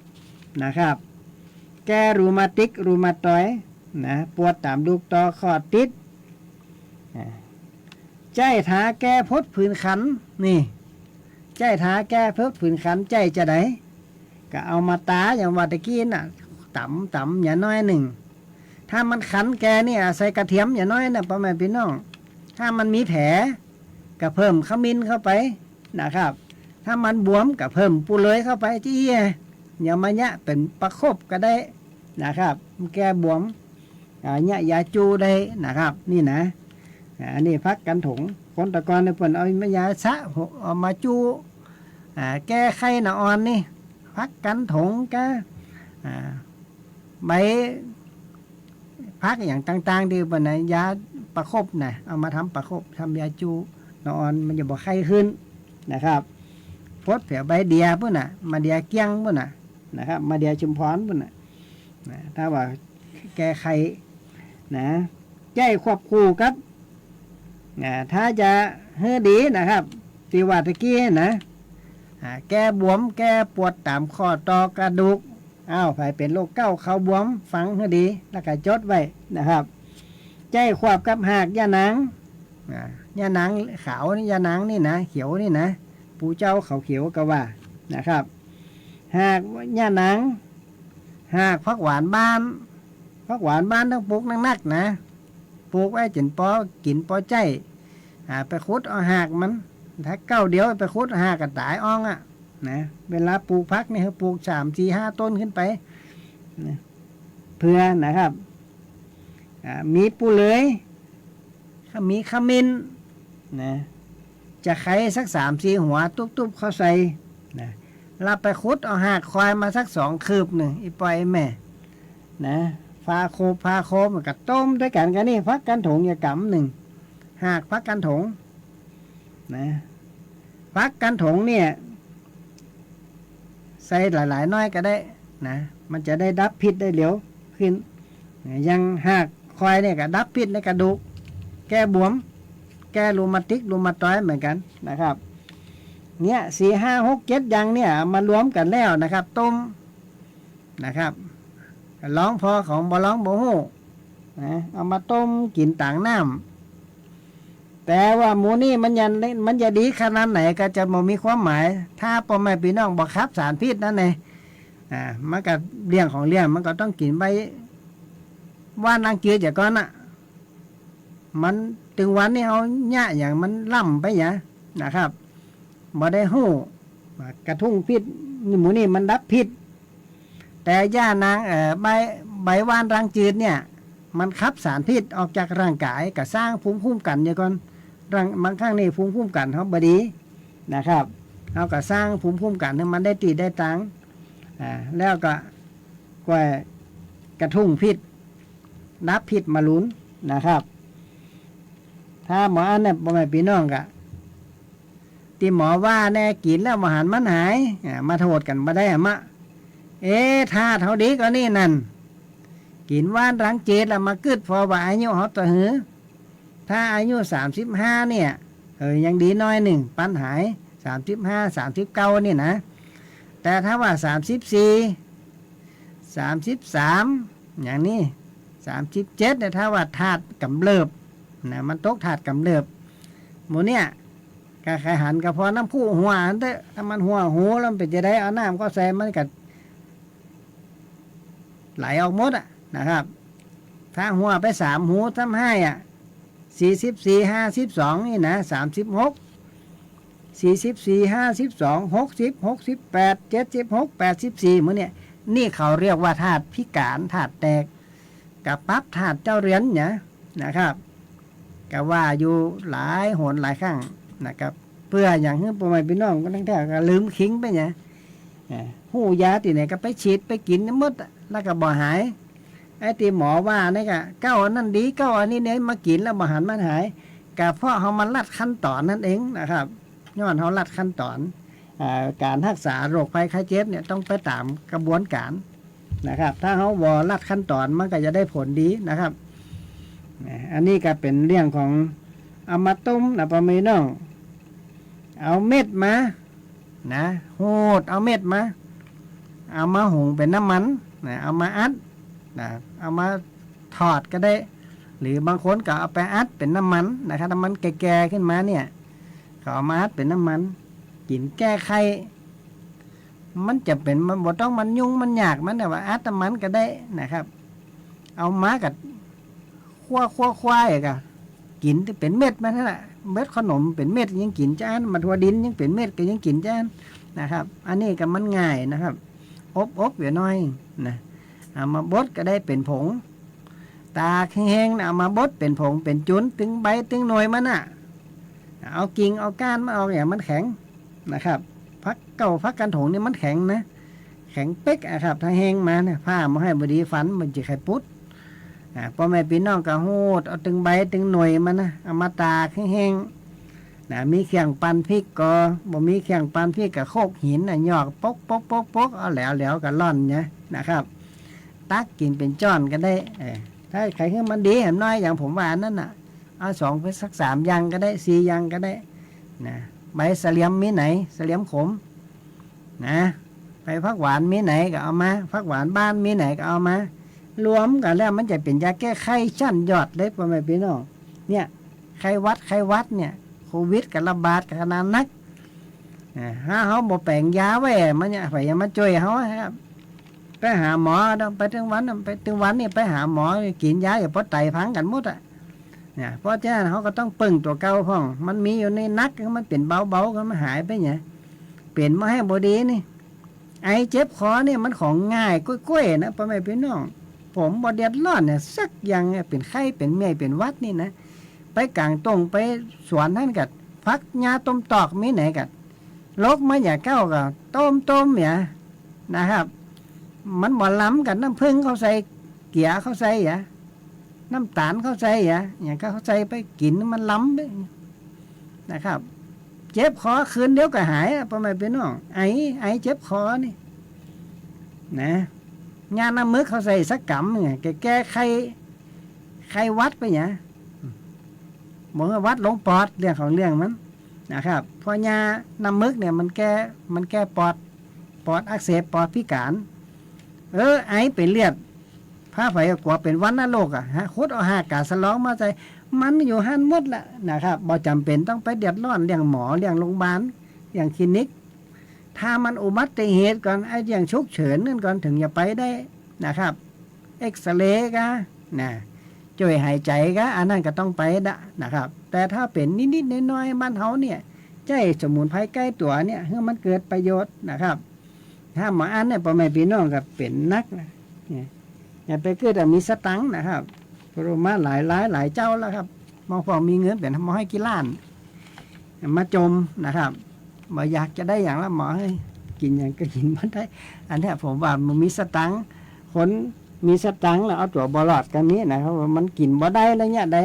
นะครับแก้รูมาติกรูมาตอยนะปวดตามลูกตอคอติดใจทาแก้พดผื่นขันนี่ใจทาแก้พดผื่นขันใจจะไหนก็เอามาตาอย่างวัตะกี้น่ะต่ำอย่าน้อยหนึ่งถ้ามันขันแกเนี่ยใส่กระเทียมอย่าน้อยนะพ่อแม่พี่น้องถ้ามันมีแผลก็เพิ่มขมิ้นเข้าไปนะครับถ้ามันบวมก็เพิ่มปูเลยเข้าไปจี้อย่ามาเนี่ยเป็นประคบก็ได้นะครับแก้บวมเนี่ยยาจูได้นะครับนี่นะอันนี้พักกันถงคนตะกอนในเพิ่นเอายาสะเอามาจูแก้ไข้หน้าอ่อนนี่พักกันถงแก้ใบพักอย่างต่างๆดีกว่านะยาประคบนะเอามาทำประคบทำยาจูหน้าอ่อนมันจะบอกไข้ขึ้นนะครับพดแผลใบเดียพุ่นน่ะมาเดียเกี้ยงพุ่นน่ะนะครับมาเดียชุมพรพุ่นน่ะถ้าว่าแก้ไขนะใจควบคู่ครับถ้าจะเฮือดีนะครับที่ว่าตะกี้นะแก้บวมแก้ปวดตามข้อต่อกระดูกใครเป็นโรคเก้าเขาบวมฟังเฮือดีแล้วก็จดไว้นะครับใจควบกับหากยาหนังยาหนังขาวนี่ยาหนังนี่นะเขียวนี่นะปูเจ้าเขาเขียวก็ว่านะครับหากยาหนังหากพักหวานบ้านต้องปลูกนักๆนะปลูกไว้จนพอกินพอใจไปขุดเอาหากมันถ้าเก้าเดียวไปขุดหากกระต่ายอ่องนะเวลาปลูกพักนี่เขาปลูก3, 4, 5 ต้นขึ้นไปนะเพื่อนะครับมีปูเลยมีขมิ้นนะจะไขสัก3, 4 หัวตุ๊บๆเข้าใส่นะเราไปขุดเอาหากควายมาสัก2 คืบหนึ่งอีปล่อยแม่นะพาโคมันก็ต้มด้วยกันนี่พักกันถงอย่ากำ1หากพักกันถงนะพักกันถงเนี่ยใส่หลายๆน้อยก็ได้นะมันจะได้ดับพิษได้เร็วขึ้นยังหากควายเนี่ยก็ดับพิษในกระดูกแก้บวมแก้รูมาติกรูมาตอยเหมือนกันนะครับเนี่ย4, 5, 6, 7อย่างเนี่ยมารวมกันแล้วนะครับต้มนะครับร้องพอของบ่ร้องบ่ฮู้นะเอามาต้มกินต่างน้ำแต่ว่าหมูนี่มันจะดีขนาดไหนก็จะบ่มีความหมายถ้าพ่อแม่พี่น้องบ่คับสารพิษนั่นเองมันก็เลี้ยงของเลี้ยงมันก็ต้องกินใบว่านนางเกียจากก่อนมันถึงวันนี้เอาหญ้าอย่างมันล่ำไปนะครับบ่ได้ฮู้กระทุ้งพิษ หมูนี่มันดับพิษแต่ย่านางใบว่านรังจืดเนี่ยมันขับสารพิษออกจากร่างกายก็สร้างภูมิคุ้มกันอยู่ก่อนบางครั้งนี่ภูมิคุ้มกันเขาบดีนะครับเขาก็สร้างภูมิคุ้มกันให้มันได้ตีได้ตังแล้วก็กระทุ้งพิษนับพิษมาลุ้นนะครับถ้าหมออันเนี่ยบ่แม่นพี่น้องกะที่หมอว่าแน่กินแล้วอาหารมันหายมาโทษกันมาได้มะถ้าเท่าดีก็นี่นั่นกินว่านรังเจดแล้วมากึดพอว่าอายุเขาต่อหือถ้าอายุ35เนี่ยยังดีน้อยหนึ่งปันหาย35 39นี่นะแต่ถ้าว่า34 33อย่างนี้37เนี่ยถ้าว่าธาตุกำเริบนะมันตกธาตุกำเริบหมูเนี่ยกะไข่หันก็พอน้ำผู้หัวอันเด้อถ้ามันหัวหูแล้วเป็นจะได้เอาน้ำก็ใส่มันก็ไหลออกหมดนะครับถ้าหัวไป3 หูทำให้44 52นี่นะ36 44 52 60 68 76 84มื้อเนี่ยนี่เขาเรียกว่าธาตุพิการธาตุแตกกับปั๊บธาตุเจ้าเรือนเนี่ยนะครับก็ว่าอยู่หลายหนหลายครั้งนะครับเพื่ออย่างที่พ่อแม่พี่น้องก็ตั้งแต่ก็ลืมคิงไปเนี่ยหูยาที่ไหนก็ไปฉีดไปกินหมดแล้วก็บ่หายไอ้ที่หมอว่านี่ก็เก้าอันนั้นดีเก้าอันนี้เนี่ยมากินแล้วบ่หันมันหายก็เพราะเขามันลัดขั้นตอนนั่นเองนะครับย้อนเขาลัดขั้นตอนการรักษาโรคภัยไข้เจ็บเนี่ยต้องไปตามกระบวนการนะครับถ้าเขาบ่ลัดขั้นตอนมันก็จะได้ผลดีนะครับอันนี้ก็เป็นเรื่องของเอามาต้มนะพ่อแม่น้องเอาเม็ดมานะโหดเอาเม็ดมาเอามาหุงเป็นน้ำมันนะเอามาอัดนะเอามาทอดก็ได้หรือบางคนก็เอาไปอัดเป็นน้ำมันนะครับน้ำมันแก่ๆขึ้นมาเนี่ยเขาเอามาอัดเป็นน้ำมันกินแก้ไขมันจะเป็นมันบ่ต้องมันยุ่งมันยากมันแต่ว่าอัดน้ำมันก็ได้นะครับเอามากับควายกะกินที่เป็นเม็ดมันนั่นแหละเม็ดขนมเป็นเม็ดยังกินจ้านมันทั่วดินยังเป็นเม็ดก็ยังกินจ้านนะครับอันนี้ก็มันง่ายนะครับอบอยู่น้อยนะเอามาบดก็ได้เป็นผงตาแห้งๆเอามาบดเป็นผงเป็นจุนตึงใบตึงหน่วยมันเอากิ่งเอาก้านมาเอาอย่างมันแข็งนะครับพักกันถงนี่มันแข็งนะแข็งเป๊กครับถ้าแห้งมาเนี่ยผ้ามาให้บดีฟันมันจะไข่ปุ๊ดพ่อแม่พี่น้องก็โหดเอาตึงใบตึงหน่วยมันนะเอามาตากแห้งๆนะมีเขียงปันพริกก็บ่มีเขียงปันพริกกับโคกหินหยอกปกเอาแหลวกับล่อนเนี่ยนะครับตักกินเป็นจ้อนก็ได้ถ้าใครขึ้นมันดีเห็นน้อยอย่างผมว่านั่นน่ะเอา2ไปสัก3ยังก็ได้4ยังก็ได้นะใบเสลียมมีไหนเสลียมขมนะไปผักหวานมีไหนก็เอามาผักหวานบ้านมีไหนก็เอามารวมกันแล้วมันจะเป็นยาแก้ไข้ชั้นยอดเลยพ่อแม่พี่น้องเนี่ยไข้วัดเนี่ยโควิดกับระบาดกับขนาดนักถ้าเขาบอกแปลงยาไว้มันเนี่ยไปยังมาช่วยเขาครับไปหาหมอไปถึงวันนี่ไปหาหมอกินยาอย่าเพราะไตพังกันหมดเนี่ยเพราะฉะนั้นเขาก็ต้องปึ้งตัวเก่าพ่องมันมีอยู่ในนักมันเป็นเบาก็มันหายไปเนี่ยเปลี่ยนมาให้บดีนี่ไอเจ็บคอเนี่ยมันของง่ายกล้วยๆนะพ่อแม่พี่น้องผมบ่เดือดร้อนเนี่ยสักอย่างเป็นไข้เป็นเมียเป็นวัดนี่นะไปกลางตรงไปสวนท่านกัดพักยาต้มตอกมีไหนกัดลกมาอย่าเก้ากับต้มเนี่ยนะครับมันบ่ล้ำกันน้ำผึ้งเขาใส่เกี๊ยเขาใส่น้ำตาลเขาใส่อย่างก็เขาใส่ไปกินมันล้ำไปนะครับเจ็บคอคืนเดียวก็หายพ่อแม่พี่น้องไอเจ็บคอนี่นะงานน้ำมึกเขาใส่สักกำเนี่ยแก้ไข้วัดไปเนี่ยเหมือนวัดลงปอดเรื่องของเรื่องมันนะครับเพราะยาน้ำมึกเนี่ยมันแก้ปอดอักเสบปอดพิการไอเป็นเลือดผ้าไฟกว่าเป็นวันนโรคโคตรเอาหากาสล้องมาใจมันอยู่หันหมดละนะครับบ่จำเป็นต้องไปเดือดร้อนเรื่องหมอเรื่องโรงพยาบาลอย่างคลินิกถ้ามันอุบัติเหตุก่อนไอ้อย่างฉุกเฉินนั่นก่อนถึงจะไปได้นะครับเอ็กซเรย์ก็นะช่วยหายใจก็อันนั้นก็ต้องไปนะครับแต่ถ้าเป็นนิดๆน้อยๆบ้านเฮาเนี่ยใจสมุนไพรใกล้ตัวเนี่ยเพื่อมันเกิดประโยชน์นะครับ ถ้าหมออันเนี่ยพ่อแม่พี่น้องก็เป็นนักนะเนี่ยอย่าไปเกิดแต่มีสตังค์นะครับเพราะมาหลายเจ้าแล้วครับมองพอมีเงินเป็นหมอให้กี่ล้านมาจมนะครับบ่อยากจะได้อย่างละหมอให้กินอย่างก็กินมันได้อันนี้ผมว่ามันมีสตังค์คนมีสตังค์แล้วเอาตัวบอลอดกันนี้นะครับว่ามันกินบ่ได้แล้วเนี่ยได้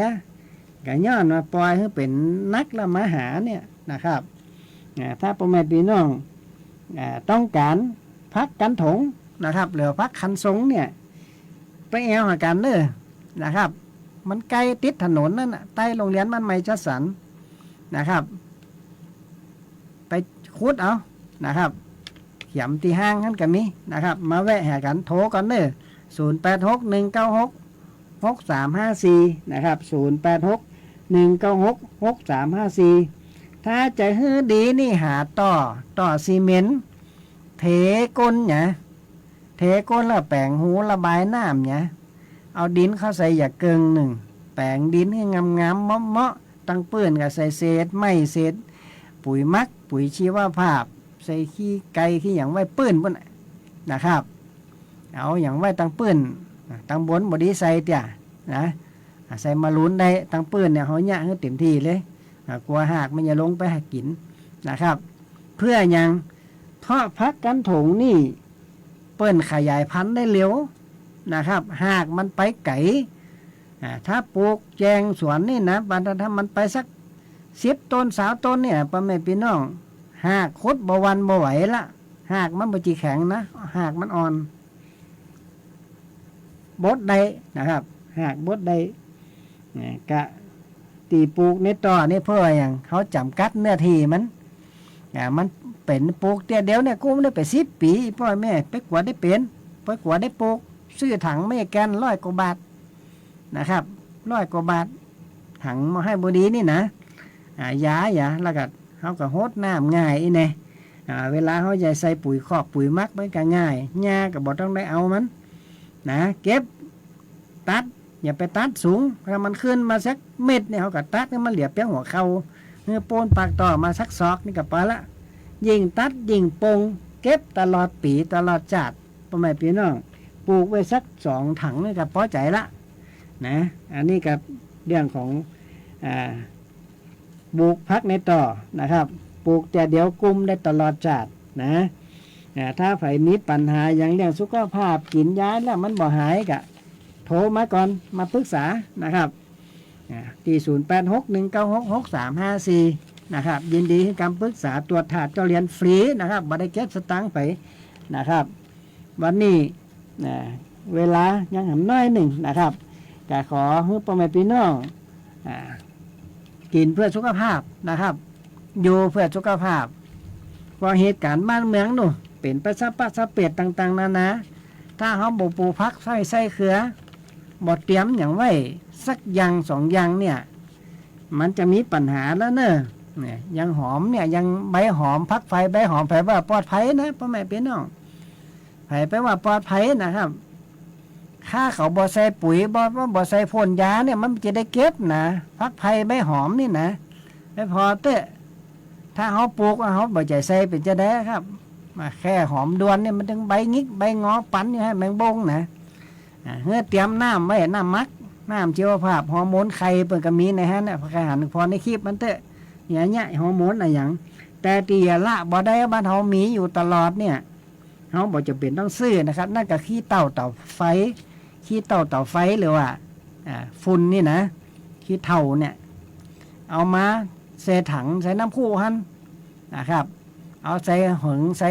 ก็ย้อนมาปล่อยให้เป็นนักละมาหาเนี่ยนะครับถ้าพ่อแม่พี่น้องต้องการพักกันถงนะครับหรือพักคันสงเนี่ยไปแอวหากันเลยนะครับมันใกล้ติดถนนนั่นน่ะใต้โรงเรียนมันไม่จัดสรรนะครับไปคุดเอานะครับเขียมตีห้างนั่นกันนี้นะครับมาแวะหากันโทรกันเด้อ0861966354นะครับ0861966354ถ้าจะฮื้อดีนี่หาต่อซีเมนต์เทก้นเนี่ยเทก้นแล้วแปลงหูระบายน้ำเนี่ยเอาดินเข้าใส่อย่าเกิงหนึ่งแปลงดินให้งามๆเมาะๆตั้งเปื้อนกับใส่เศษไม่เศษปุ๋ยมักปุ๋ยชีวภาพใส่ขี้ไก่ขี้อย่างไว้ปื้นบนนะครับเอาอย่างไว้ตั้งปื้นตั้งบนบดีใส่เตี่ยนะใส่มาลุ้นได้ตั้งปื้นเนี่ยเขาเนี่ยให้เต็มที่เลยกลัวหากมันจะลงไปหากินนะครับเพื่อยังเพราะพักกันถงนี่เปิ้นขยายพันธุ์ได้เร็วนะครับหากมันไปไก่ถ้าปลูกแจงสวนนี่นะบรรทัดถ้ามันไปสัก10 ต้น20 ต้นเนี่ยพ่อแม่พี่น้องหากคดบ่วันบ่ไหวละหากมันบ่จีแข็งนะหากมันอ่อนบดได้นะครับหากบดได้กะตีปลูกในต่อนี่เพื่ออย่างเขาจำกัดเนื้อที่มันเป็นปลูกเดียวเนี่ยกูไม่ได้ไป10 ปีพ่อแม่ไปกว่าได้เป็นไปกว่าได้ปลูกซื้อถังไม่แกน100 กว่าบาทนะครับ100 กว่าบาทถังมาให้บดีนี่นะยาแล้วก็เขาก็โหดน้ำง่ายอีเนี่ยเวลาเขาจะใส่ปุ๋ยคอกปุ๋ยมักมันก็ง่ายหญ้าก็บ่ต้องได้เอามันนะเก็บตัดอย่าไปตัดสูงถ้ามันขึ้นมาสักเม็ดเนี่ยเขาก็ตัดให้มันเหลียบเพียงหัวเข่าเนื้อโปนปากต่อมาสักศอกนี่ก็พอละยิ่งตัดยิ่งปงเก็บตลอดปีตลอดจาดพ่อแม่พี่น้องปลูกไว้สัก2 ถังนี่ก็พอใจละนะอันนี้กับเรื่องของปลูกพักในต่อนะครับปลูกแต่เดี๋ยวกุมได้ตลอดจาดนะถ้าใครมีปัญหาอย่างเรื่องสุขภาพกินยาแล้วมันบ่หายกะโทรมาก่อนมาปรึกษานะครับที่0861966354นะครับยินดีให้คำปรึกษาตรวจถาดเจ้าเรียนฟรีนะครับบ่ได้เก็บสตังค์ไปนะครับวันนี้เวลายังหำน้อยหนึ่งนะครับก็ขอให้พ่อแม่พี่น้องกินเพื่อสุขภาพนะครับอยู่เพื่อสุขภาพพอเหตุการณ์บ้านเมืองนู่เป็นประสะเปดต่างๆนานาถ้าเขาบ่ปลูกพักใส่เขือบ่เตรียมอย่างไว้สักอย่าง2 อย่างเนี่ยมันจะมีปัญหาแล้วเนอะเนี่ยยังหอมเนี่ยยังใบหอมพักไฟใบหอมไผว่าปลอดภัยนะพ่อแม่พี่น้องไผไปว่าปลอดภัยนะครับถ้าเขาบ่ใส่ปุ๋ยบ่ใส่พ่นยาเนี่ยมันจะได้เก็บนะพักไผ่ใบหอมนี่นะไม่พอเตะถ้าเขาปลูกเขาบ่ใจใส่เป็นจะได้ครับมาแค่หอมดวนเนี่ยมันถึงใบงิกใบงอปันอยู่ให้แมงบงนะเพื่อเตรียมน้ำไว้น้ำมักน้ำชีวภาพฮอร์โมนไข่เปิดกระมีในฮะเนี่ยพอหันพอในคลิปมันเตะเนี่ยฮอร์โมนอะไรอย่างแต่ตีละบ่ได้บ้านเขามีอยู่ตลอดเนี่ยเขาบ่จะเป็นต้องซื้อนะครับนั่นก็ขี้เต่าไฟขี้เต่าไฟหรือว่าฝุ่นนี่นะขี้เต่าเนี่ยเอามาใส่ถังใส่น้ำคู่หันนะครับเอาใส่หึงใส่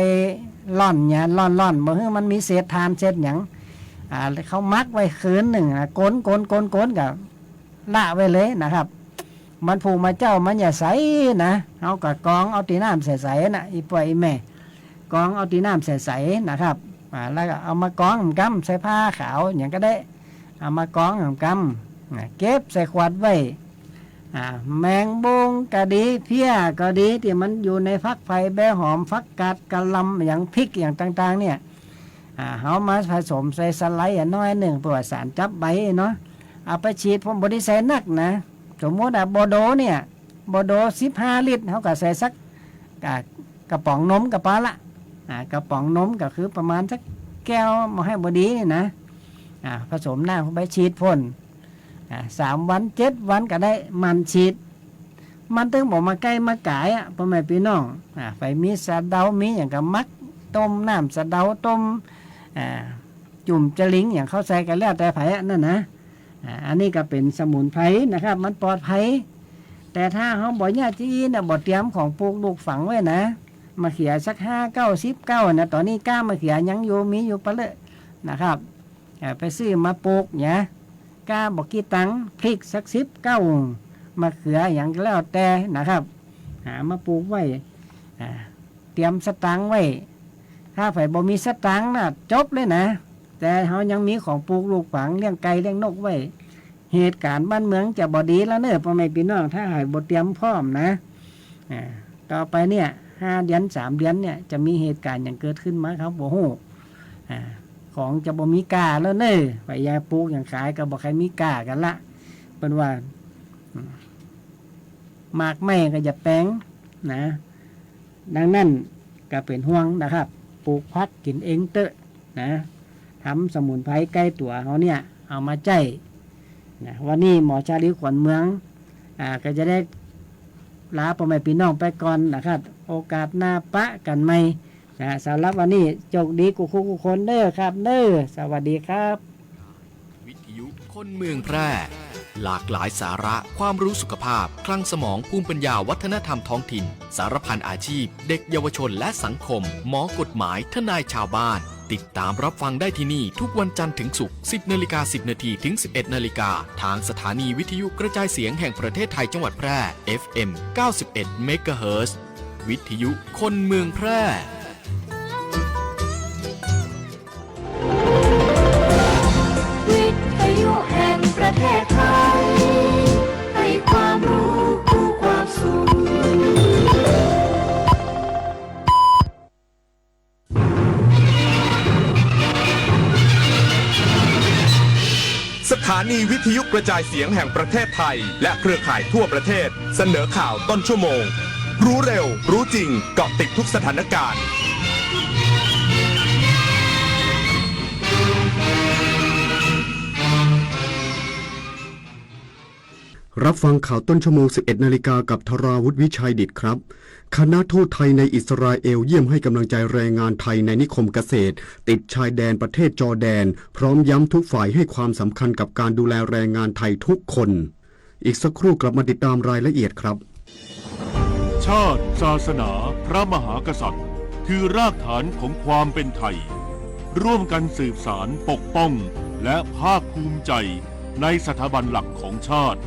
ล่อนเนี่ยล่อนบ่ให้มันมีเศษทานเศษหยังเขามักไว้คืนหนึ่งก้นกับละไว้เลยนะครับมันผูกมาเจ้ามันอย่าใสนะเอากับกองเอาตีน้ำใส่ๆนะอีป่วยอีแม่กองเอาตีน้ำใส่ๆนะครับแล้วก็เอามากองกำใส่ผ้าขาวอย่างก็ได้เอามากองกำเก็บใส่ขวดไว้แมงบงก็ดีเพี้ยก็ดีที่มันอยู่ในฟักไฟแบหอมฟักกัดกะลำอย่างพริกอย่างต่างๆเนี่ยเอามาผสมใส่สไลด์น้อยหนึ่งเพื่อสารจับใบเนาะเอาไปฉีดผมบริใส่นักนะสมมติโบโดเนี่ยโบโด15 ลิตรเขาก็ใส่สักกระป๋องนมกระป๋าละ กระป๋องนมก็คือประมาณสักแก้วมาให้บดีนี่นะผสมน้ำเข้าไปฉีดพ่น3 วัน 7 วันก็ได้มันฉีดมันตึงบอกมาใกล้มาไก่พ่อแม่พี่น้องไปมีสะเดามีอย่างกับมักต้มน้ำสะเดาต้มจุ่มจะลิงอย่างเข้าใส่กันแล้วแต่ไผ่นั่นนะอันนี้ก็เป็นสมุนไพรนะครับมันปลอดภัยแต่ถ้าเขาบ่ญาตินะบ่เตรียมของปลูกลูกฝังไว้นะมาเขียสัก5 9 10 9นะตอนนี้ก้ามาเขียยังอยู่มีอยู่ปะเลยนะครับไปซื้อมาปลูกเนี่ยก้าบอกกี่ตังพริกสัก10 9มาเขืออย่างแล้วแต่นะครับหามาปลูกไว้เตรียมสตังไว้ถ้าไผบ่มีสตังนะจบเลยนะแต่เขายังมีของปลูกลูกฝังเลี้ยงไก่เลี้ยงนกไว้เหตุการณ์บ้านเมืองจะบ่ดีแล้วเนอะพ่อแม่พี่น้องถ้าหายบ่เตรียมพร้อมนะต่อไปเนี่ย5 เดือน 3 เดือนเนี่ยจะมีเหตุการณ์อย่างเกิดขึ้นมาครับบ่ฮู้ของจะบ่มีกาแล้วเนอะไปยาปลูกอย่างขายก็บ่ใครมีกากันละเป็นว่าหมากไม้ก็จะแป้งนะดังนั้นก็เป็นห่วงนะครับปลูกพักกินเองเตอะนะทำสมุนไพรใกล้ตัวเขาเนี่ยเอามาใจนะวันนี้หมอชาลีขวัญเมืองก็จะได้ลาพ่อแม่พี่น้องไปก่อนนะครับโอกาสหน้าปะกันใหม่นะสำหรับวันนี้โชคดีกูคนเด้อครับเด้อสวัสดีครับ วิทยุคนเมืองแพร่หลากหลายสาระความรู้สุขภาพคลังสมองภูมิปัญญาวัฒนธรรมท้องถิ่นสารพันอาชีพเด็กเยาวชนและสังคมหมอกฎหมายทนายชาวบ้านติดตามรับฟังได้ที่นี่ทุกวันจันทร์ถึงศุกร์ 10:10 นถึง 11:00 นทางสถานีวิทยุกระจายเสียงแห่งประเทศไทยจังหวัดแพร่ FM 91 เมกะเฮิรตซ์ วิทยุคนเมืองแพร่วิทยุแห่งประเทศไทยให้ความรู้คู่ความสุขสถานีวิทยุกระจายเสียงแห่งประเทศไทยและเครือข่ายทั่วประเทศเสนอข่าวต้นชั่วโมงรู้เร็วรู้จริงเกาะติดทุกสถานการณ์รับฟังข่าวต้นชั่วโมง 11 นาฬิกากับธราวุฒิวิชัยดิษฐ์ครับคณะทูตไทยในอิสราเอลเยี่ยมให้กำลังใจแรงงานไทยในนิคมเกษตรติดชายแดนประเทศจอร์แดนพร้อมย้ำทุกฝ่ายให้ความสำคัญกับการดูแลแรงงานไทยทุกคนอีกสักครู่กลับมาติดตามรายละเอียดครับชาติศาสนาพระมหากษัตริย์คือรากฐานของความเป็นไทยร่วมกันสืบสานปกป้องและภาคภูมิใจในสถาบันหลักของชาติ